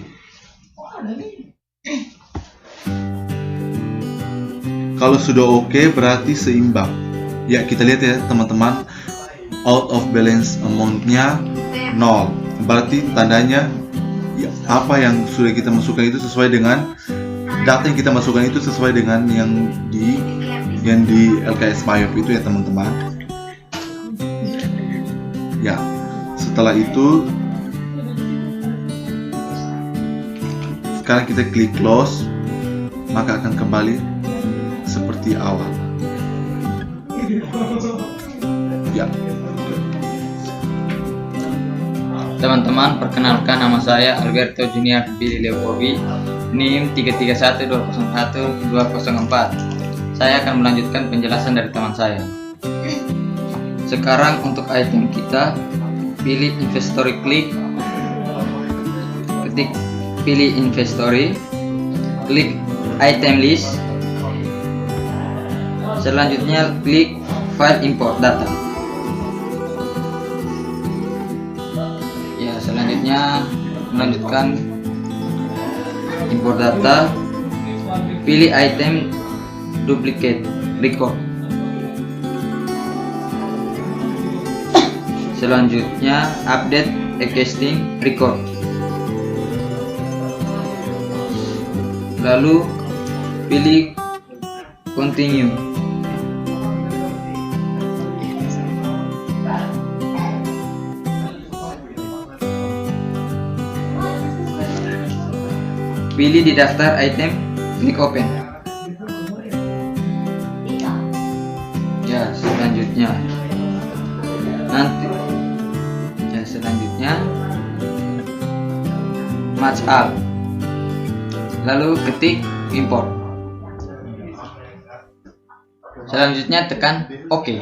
Kalau sudah OK berarti seimbang. Ya, kita lihat ya teman-teman, out of balance amount-nya 0. Berarti tandanya ya, apa yang sudah kita masukkan itu sesuai dengan data yang kita masukkan itu sesuai dengan yang di LKS Mayop itu ya teman-teman. Ya, setelah itu sekarang kita klik close, maka akan kembali seperti awal. Ya. Teman-teman, perkenalkan nama saya Alberto Junior Billy Leopowi, NIM 331201204. Saya akan melanjutkan penjelasan dari teman saya. Sekarang untuk item kita, pilih inventory, pilih inventory, klik item list. Selanjutnya klik file import data. Ya, selanjutnya melanjutkan import data, pilih item duplicate record. Selanjutnya update existing record. Lalu pilih continue. Pilih di daftar item, klik open. Ya, selanjutnya match all. Lalu ketik import. Selanjutnya tekan OK.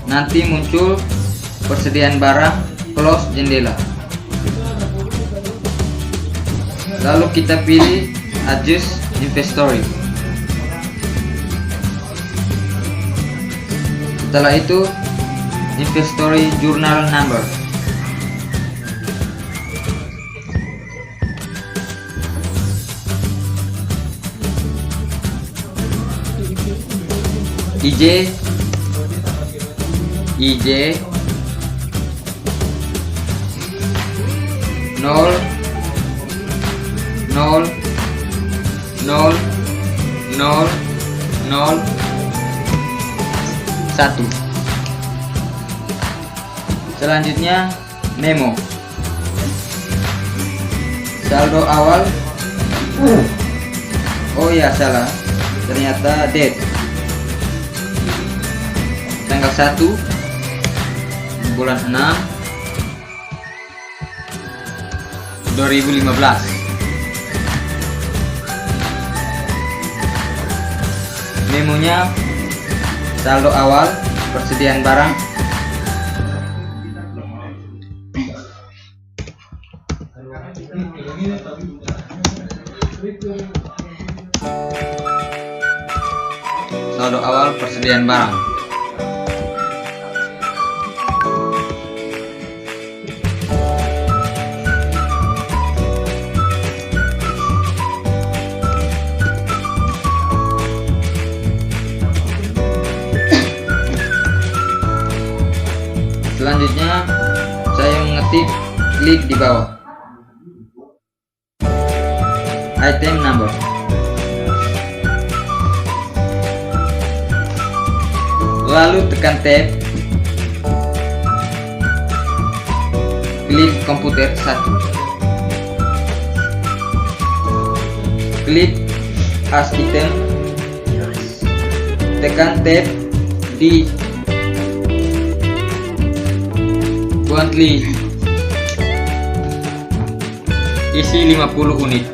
Nanti muncul persediaan barang, close jendela. Lalu kita pilih adjust inventory. Setelah itu inventory journal number. IJ 0 0 1. Selanjutnya memo. Saldo awal. Oh ya, salah. Ternyata date. Tanggal 1 bulan 6 2015. Memonya saldo awal persediaan barang. Saldo awal persediaan barang. Selanjutnya saya mengetik, klik di bawah item number. Lalu tekan tab, klik komputer 1, klik as item, tekan tab di Quantly, isi 50 unit.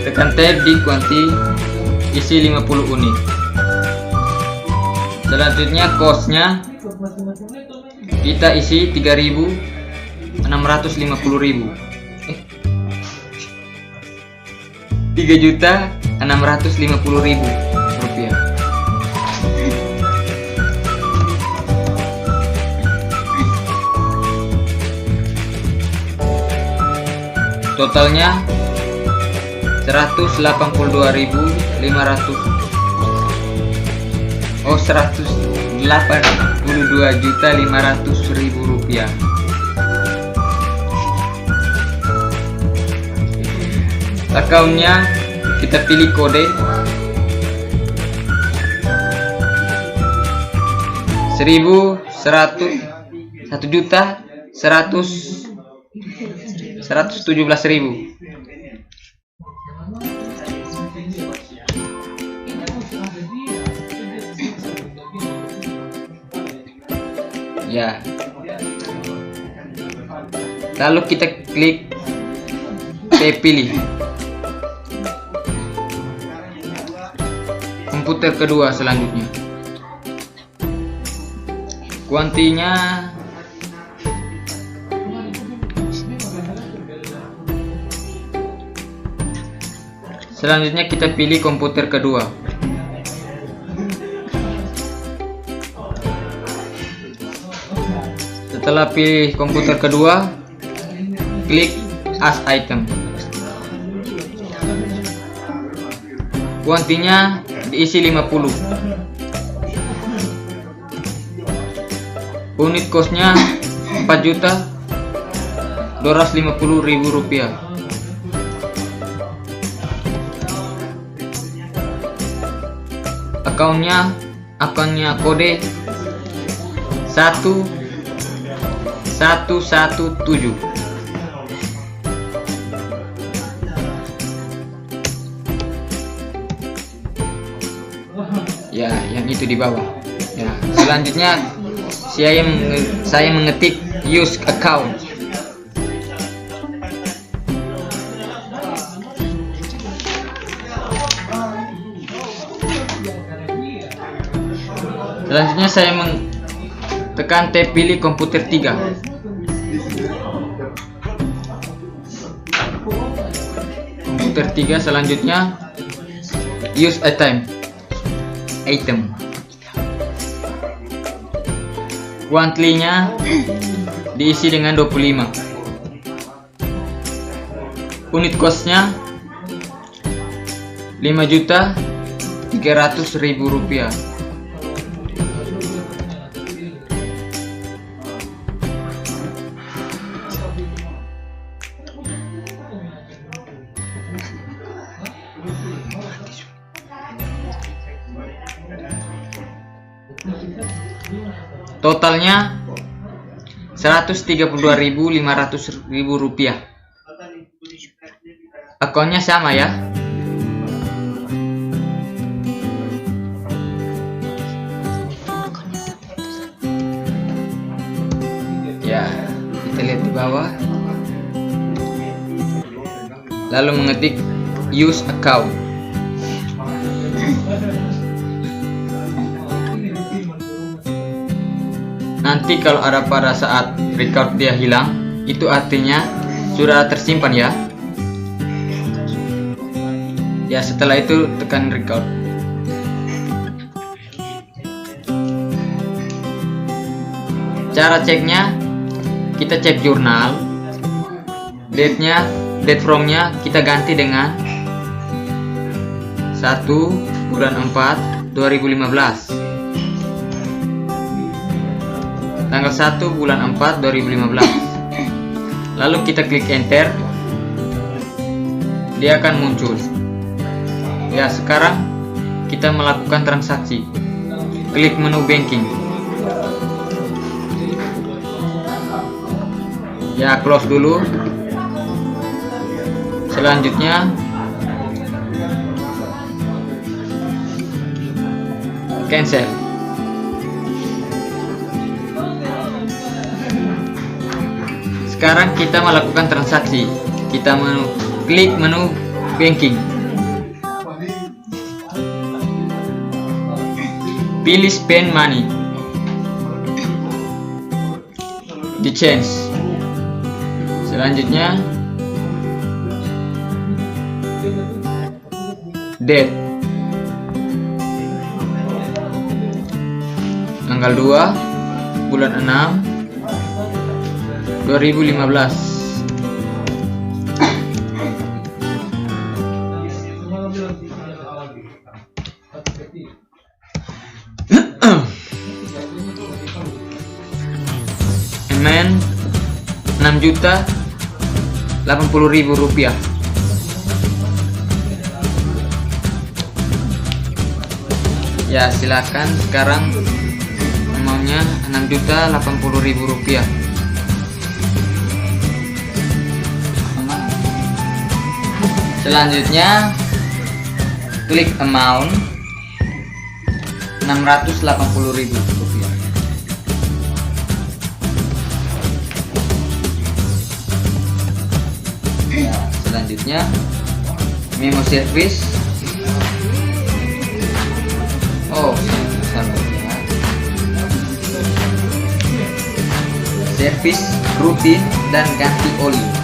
Tekan tab di Quantly, isi 50 unit. Selanjutnya costnya kita isi 3.650.000. 3.650.000 rupiah. Totalnya 182.500. Oh, 182.500.000 rupiah. Akunnya kita pilih kode 1.117.000. Ya. Lalu kita klik pilih komputer kedua. Selanjutnya kuantinya kita pilih komputer kedua. Setelah pilih komputer kedua, klik as item. Kuantinya diisi 50. Unit costnya 4.250.000 rupiah. Akunnya kode 1117. Ya, yang itu di bawah. Ya, selanjutnya saya mengetik use account. Selanjutnya saya tekan tab pilih komputer 3. Komputer 3 selanjutnya use item. Quantly-nya diisi dengan 25. Unit cost-nya 5.300.000 rupiah. Totalnya 132.500.000 rupiah. Akunnya sama ya. Ya, kita lihat di bawah. Lalu mengetik use account. Nanti kalau ada pada saat record dia hilang, itu artinya sudah tersimpan ya. Ya, setelah itu tekan record. Cara ceknya, kita cek jurnal, date from-nya kita ganti dengan 1/4/2015. Tanggal 1/4/2015. Lalu kita klik enter, dia akan muncul. Ya, sekarang kita melakukan transaksi. Klik menu banking. Ya, close dulu. Selanjutnya cancel. Sekarang kita melakukan transaksi. Kita klik menu banking. Pilih spend money. Di change. Selanjutnya date. Tanggal 2 bulan 6 2015. Emen 6.080.000 rupiah. Ya, silakan sekarang amountnya 6.080.000 rupiah. Selanjutnya klik amount 680.000 rupiah. Ya, selanjutnya memo service. Oh, sama ya. Service rutin dan ganti oli.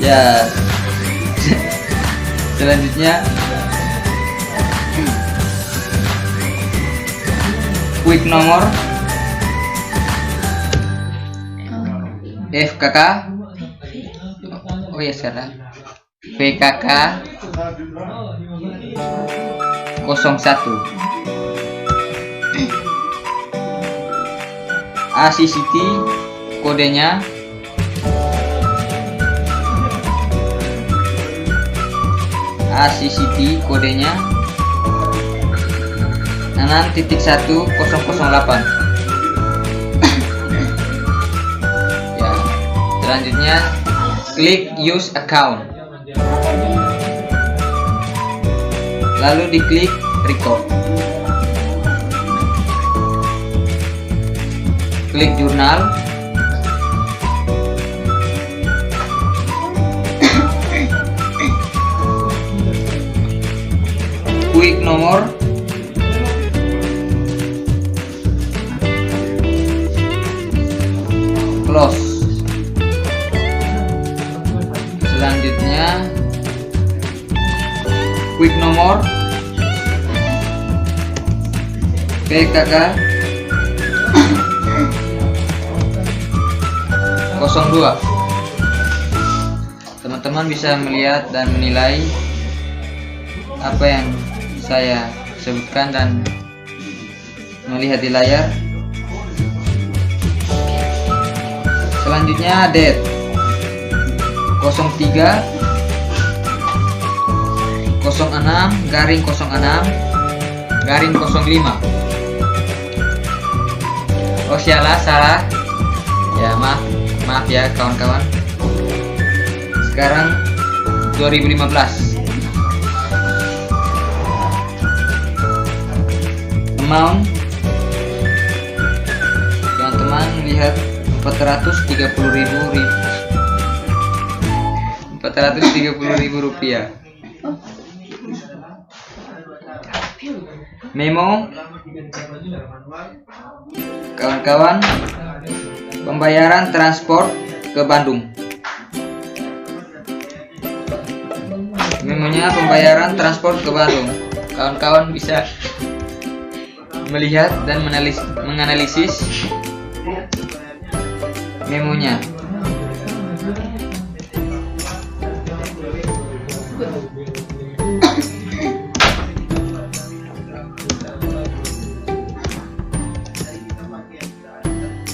Ya, selanjutnya quick nomor FKK. Oh ya, sekarang PKK 01 ACCT kodenya ACCT kodenya 6.1008. Ya, selanjutnya klik use account, lalu diklik record. Klik jurnal, quick nomor, close. Selanjutnya quick nomor PKK 02. Teman-teman bisa melihat dan menilai apa yang saya sebutkan dan melihat di layar. Selanjutnya date 03 06 garing 06 garing 05. Oh salah ya, maaf ya kawan-kawan. Sekarang 2015. Amount, teman-teman lihat 430.000 rupiah. Memo, kawan-kawan, pembayaran transport ke Bandung. Memonya pembayaran transport ke Bandung. Kawan-kawan bisa melihat dan menganalisis memonya.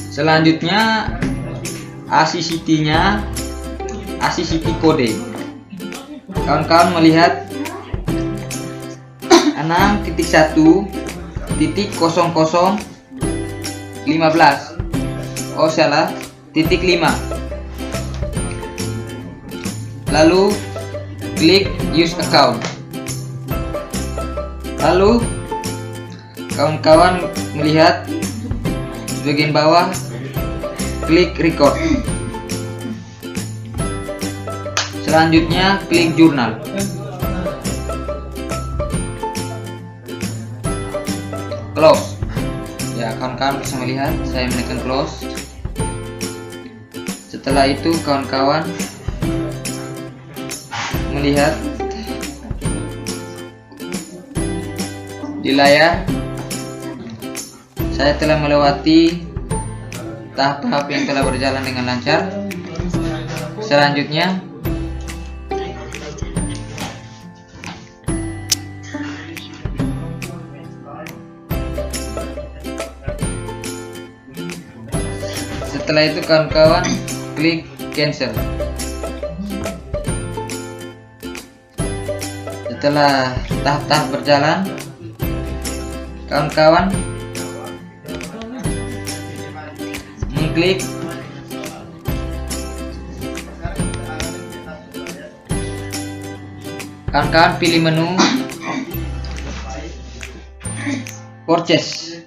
Selanjutnya ACCT-nya, ACCT kode. Kawan-kawan melihat 6.1.0015. Oh salah, titik 5. Lalu klik use account. Lalu kawan-kawan melihat di bagian bawah, klik record. Selanjutnya klik jurnal. Close. Ya, kawan-kawan bisa melihat saya menekan close. Setelah itu kawan-kawan melihat di layar saya telah melewati tahap-tahap yang telah berjalan dengan lancar. Selanjutnya setelah itu kawan-kawan klik cancel. Setelah tahap-tahap berjalan, kawan-kawan mengklik kawan-kawan pilih menu purchase.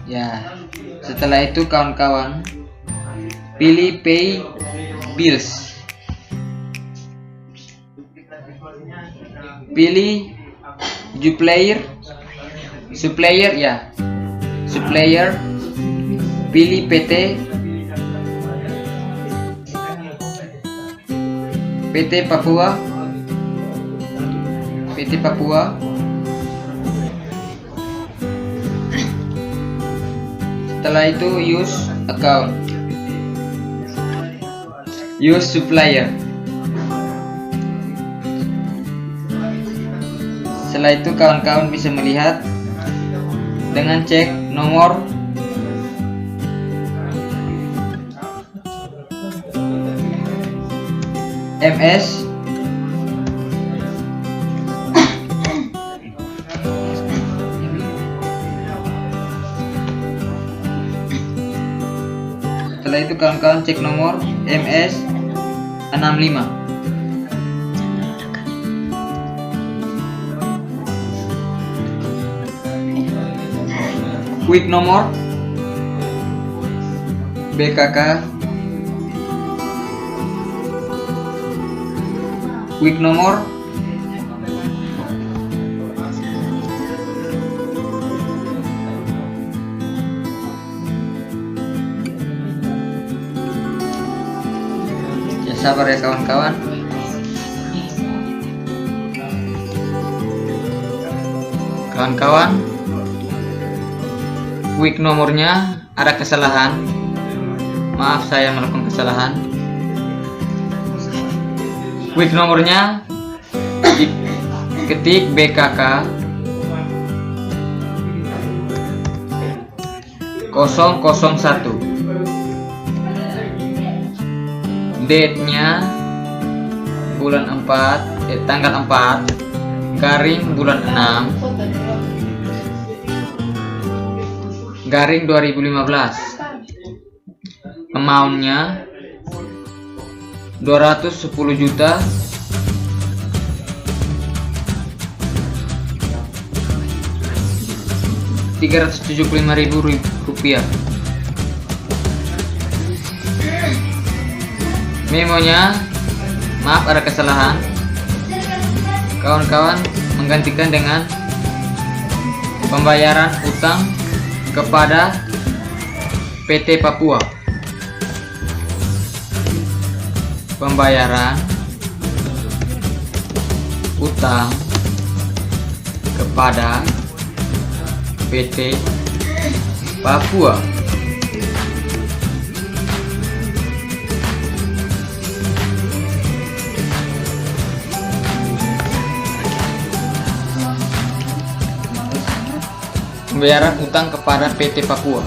Ya, setelah itu kawan-kawan pilih pay bills. Pilih supplier ya. Supplier, pilih PT Papua. Setelah itu use account, use supplier. Setelah itu kawan-kawan bisa melihat dengan cek nomor MS setelah itu kawan-kawan cek nomor MS 65. Quick nomor BKK, quick nomor ya, sabar ya kawan-kawan. Quick nomornya ada kesalahan. Maaf, saya melakukan kesalahan. Quick nomornya ketik BKK 001, date-nya bulan 4, tanggal 4 garing bulan 6 garing 2015. Amount-nya 210 juta 375.000 rupiah. Memonya, maaf ada kesalahan. Kawan-kawan menggantikan dengan pembayaran utang kepada PT Papua. Pembayaran utang kepada PT Papua. Pembayaran utang kepada PT Papua.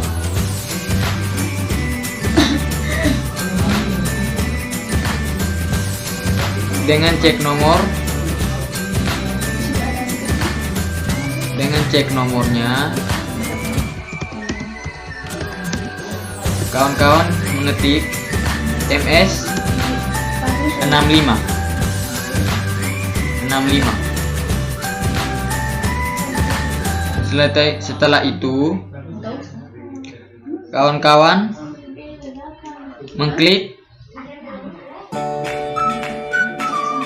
Dengan cek nomornya, kawan-kawan mengetik MS 65. Setelah itu, kawan-kawan mengklik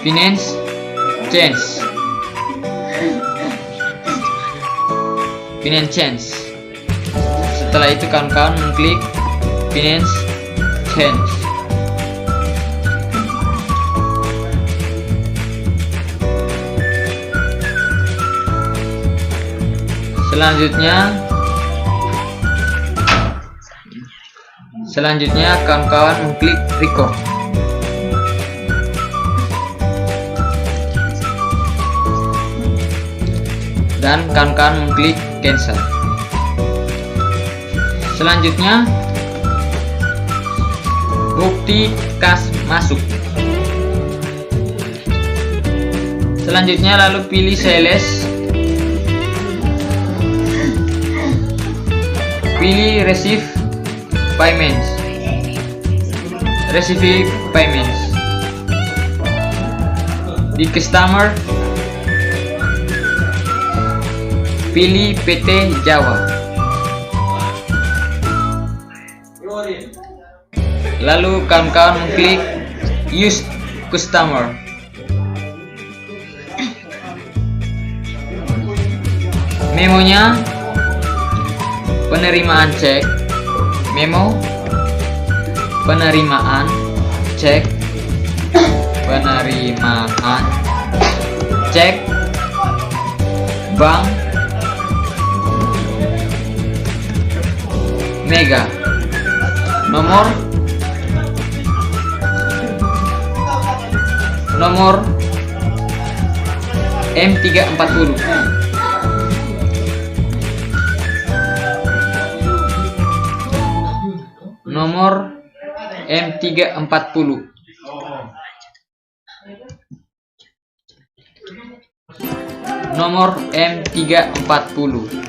Finance Change. Setelah itu kawan-kawan mengklik Finance Change. Selanjutnya kawan-kawan mengklik Record. Dan kawan-kawan mengklik Cancel. Selanjutnya bukti kas masuk. Selanjutnya lalu pilih sales, pilih receive payments. Di customer pilih PT Jawa. Lalu kawan-kawan mengklik Use Customer. Memonya penerimaan cek. Memo penerimaan cek. Bank Mega. Nomor M340. Nomor M340. Nomor M340.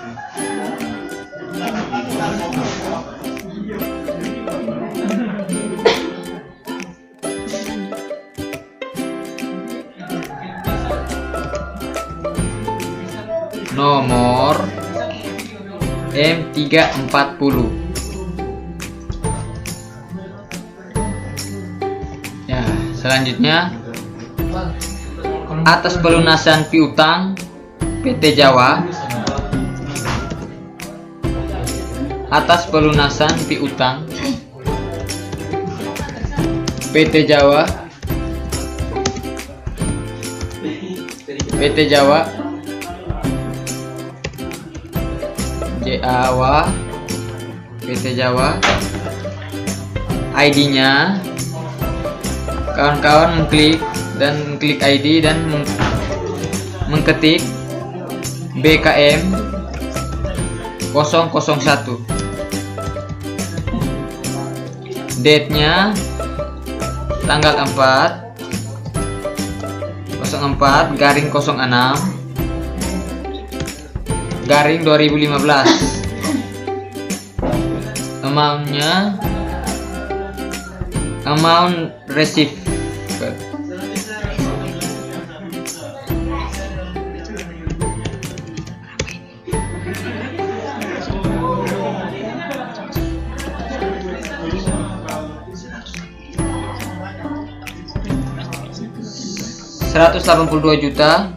Nomor M340. Ya, selanjutnya atas pelunasan piutang PT Jawa. Atas pelunasan piutang PT Jawa. PT Jawa. ID-nya kawan-kawan mengklik ID dan mengetik BKM 001. Date-nya tanggal 4/04/06/2015. Amount received. $182.500.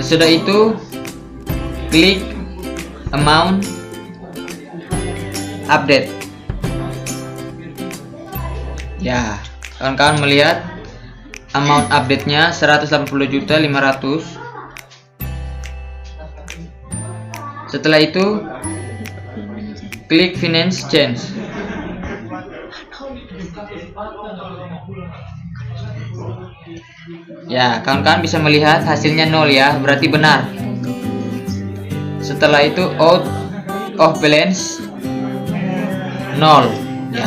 Sesudah itu klik amount update. Ya, kawan-kawan melihat amount update-nya 180.500. Setelah itu klik finance change. Ya, kawan-kawan bisa melihat hasilnya 0 ya, berarti benar. Setelah itu out of balance 0. Ya,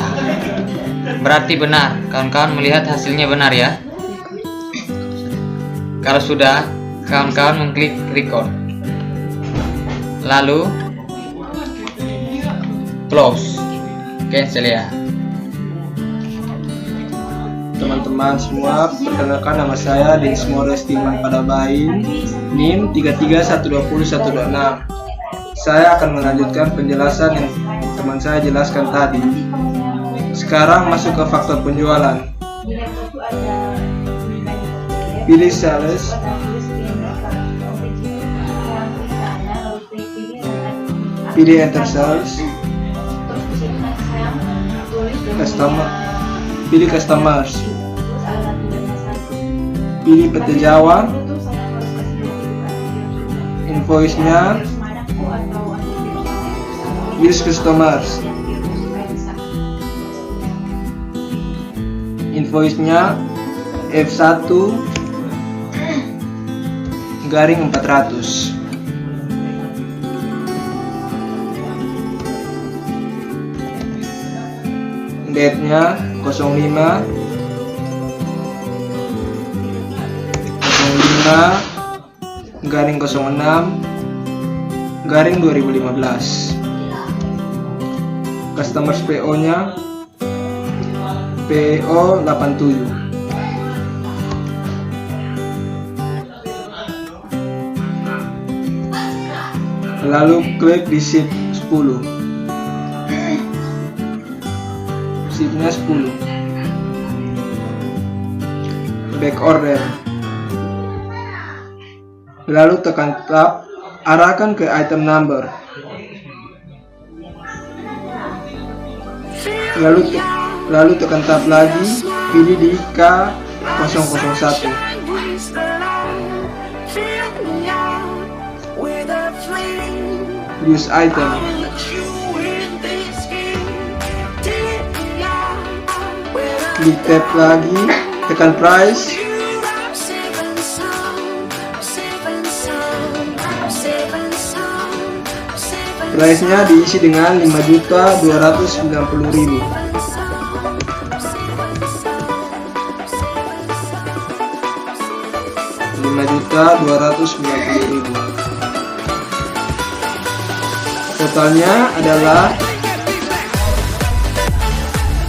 berarti benar. Kawan-kawan melihat hasilnya benar ya. Kalau sudah, kawan-kawan mengklik record. Lalu close, cancel ya. Teman-teman semua, perkenalkan nama saya Dinsmo Restiman Padabain, NIM 33120126. Saya akan melanjutkan penjelasan yang teman saya jelaskan tadi. Sekarang masuk ke faktor penjualan. Pilih sales, pilih enter sales, pilih customers, pilih PT Jawa, invoice-nya, use customers, invoice-nya F1/400. Date-nya 05/06/2015. Customers PO-nya PO 87. Lalu klik di sheet 10. Sheetnya 10. Back order. Lalu tekan tab, arahkan ke item number. Lalu tekan tab lagi, pilih di K001. Use item. Klik tab lagi, tekan price. Price-nya diisi dengan 5.290.000. Totalnya adalah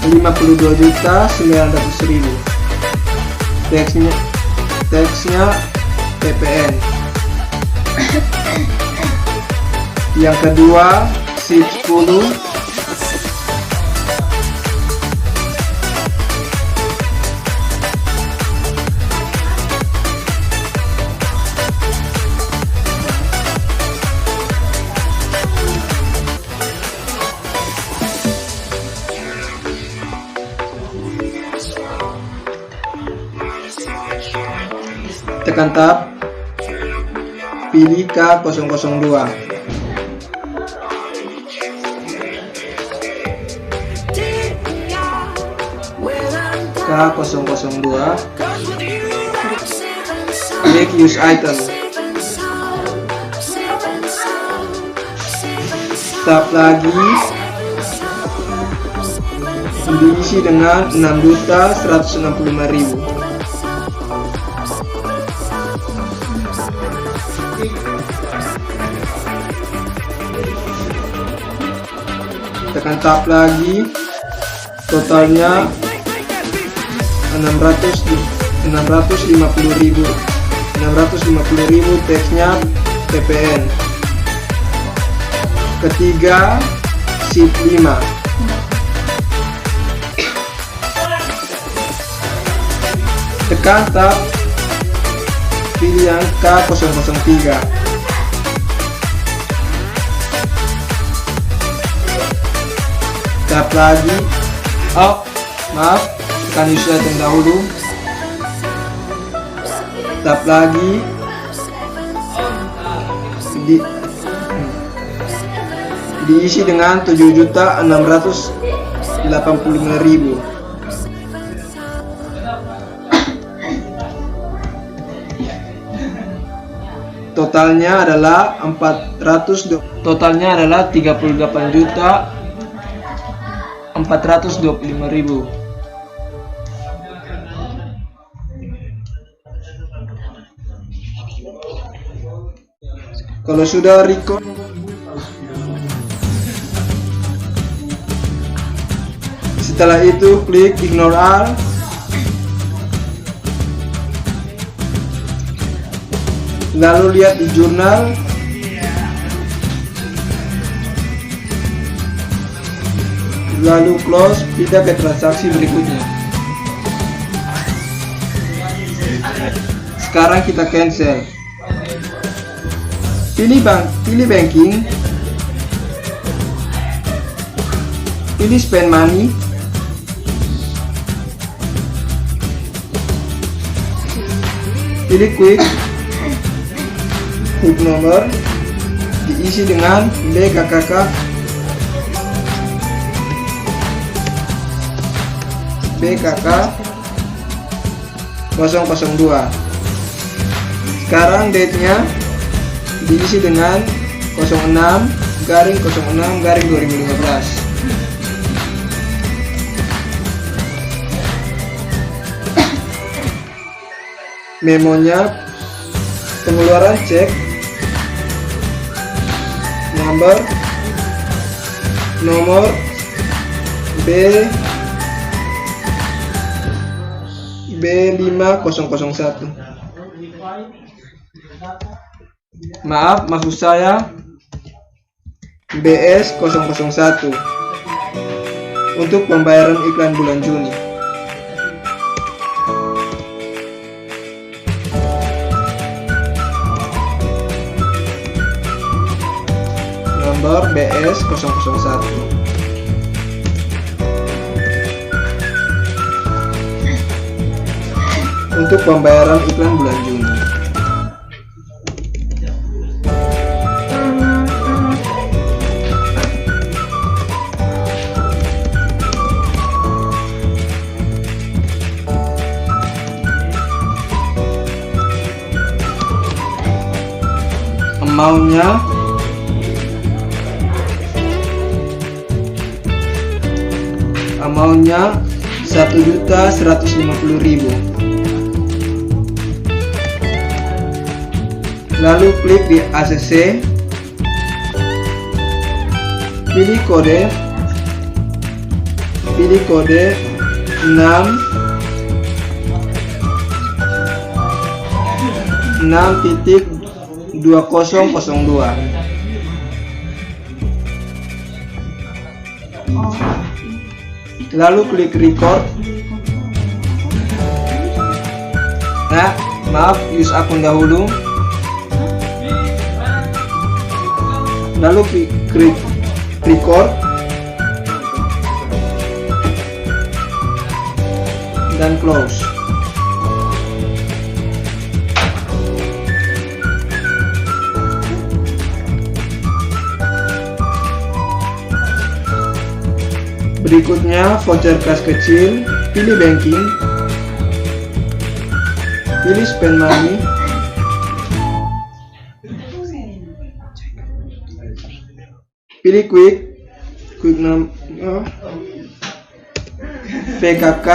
52.900.000. Teksnya PPN. Yang kedua, sheet 10. Tekan tab, pilih K002. K002, klik use item. Tab lagi, diisi dengan 6.165.000. Tekan tab lagi, totalnya 650.000. Teksnya PPN. Ketiga, shift 5. Tekan tab, pilih yang K003. Tab lagi, tekan use item dahulu. Tab lagi, diisi dengan 7.685.000. Totalnya adalah 38.425.000. Kalau sudah record, setelah itu klik ignore all. Lalu lihat di jurnal. Lalu close, pindah ke transaksi berikutnya. Sekarang kita cancel. Pilih banking. Pilih spend money. Pilih quick nomor, diisi dengan BKKK BKK 002. Sekarang date-nya diisi dengan 06/06/2015. Memonya, pengeluaran cek, nomor B5001. Maksud saya BS001 untuk pembayaran iklan bulan Juni. Nomor BS001 untuk pembayaran iklan bulan Juni. Amountnya 1.150.000. Lalu klik di ACC, pilih kode 6.2002. Lalu klik record. Use akun dahulu. Lalu klik record dan close. Berikutnya voucher kas kecil, pilih banking, pilih spend money, pilih quick PKK,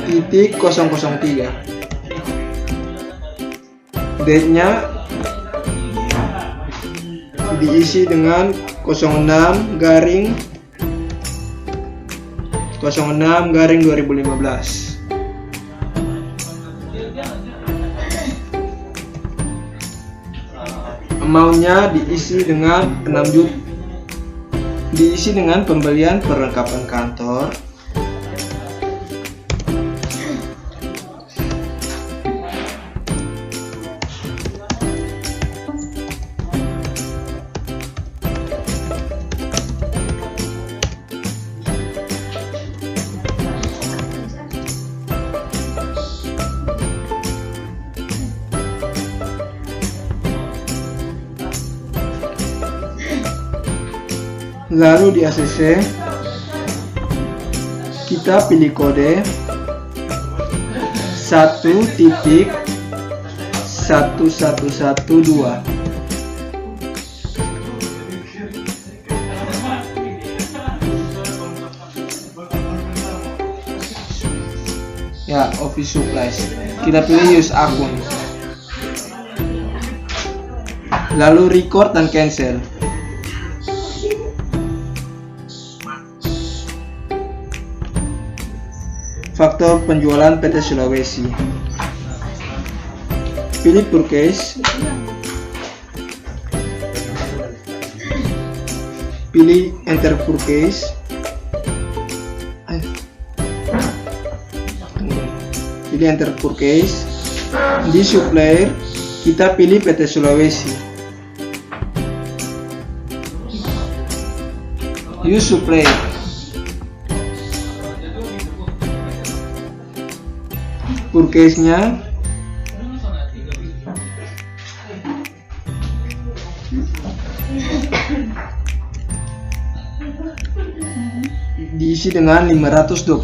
titik 003. Date-nya diisi dengan 06/06/2015. Amount-nya diisi dengan 6 juta, diisi dengan pembelian perlengkapan kantor, lalu di ACC kita pilih kode 1.1112. Ya, office supplies. Kita pilih use akun, lalu record dan cancel. Faktor penjualan PT Sulawesi, pilih purchase, pilih enter purchase, pilih enter purchase. Di supplier kita pilih PT Sulawesi, use supplier, purchase-nya diisi dengan 529.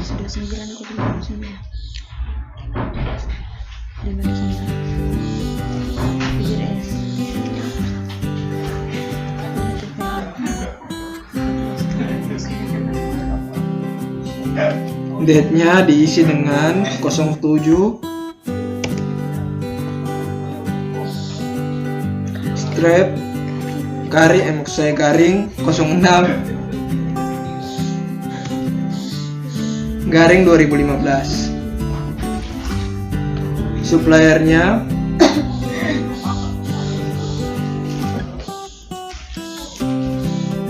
Sudah 9 kok 29. Date-nya diisi dengan 07 strap garing 06/2015. Suppliernya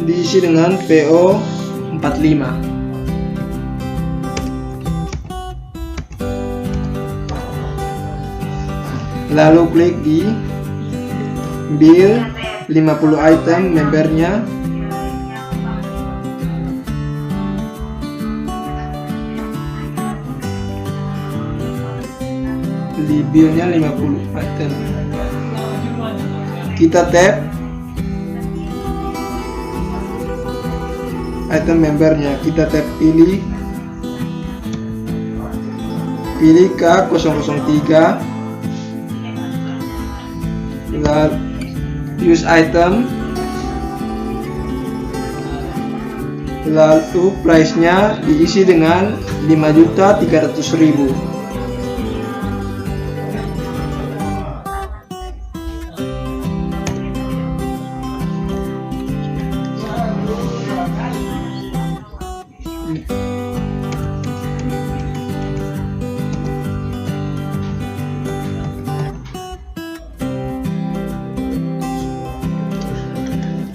diisi dengan PO 45. Lalu klik di bill 50 item membernya, di billnya 50 item. Kita tap item membernya, kita tap pilih K003, lalu use item, lalu price-nya diisi dengan 5.300.000.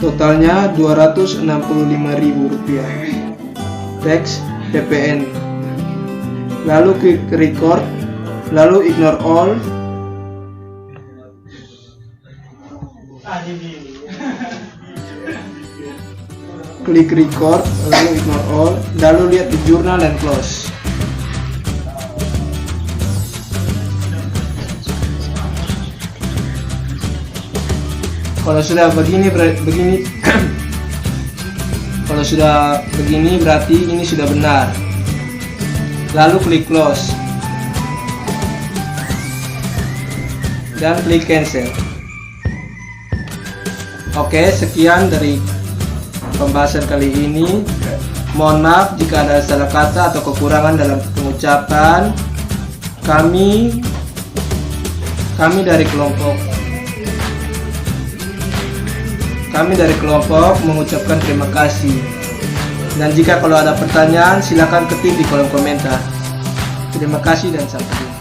Totalnya Rp265.000. Teks PPN. Lalu klik record, lalu ignore all. Klik record, lalu ignore all, lalu lihat di jurnal dan close. Kalau sudah begini kalau sudah begini berarti ini sudah benar. Lalu klik close dan klik cancel. Oke, sekian dari pembahasan kali ini. Mohon maaf jika ada salah kata atau kekurangan dalam pengucapan. Kami dari kelompok mengucapkan terima kasih. Dan jika kalau ada pertanyaan silakan ketik di kolom komentar. Terima kasih dan sampai jumpa.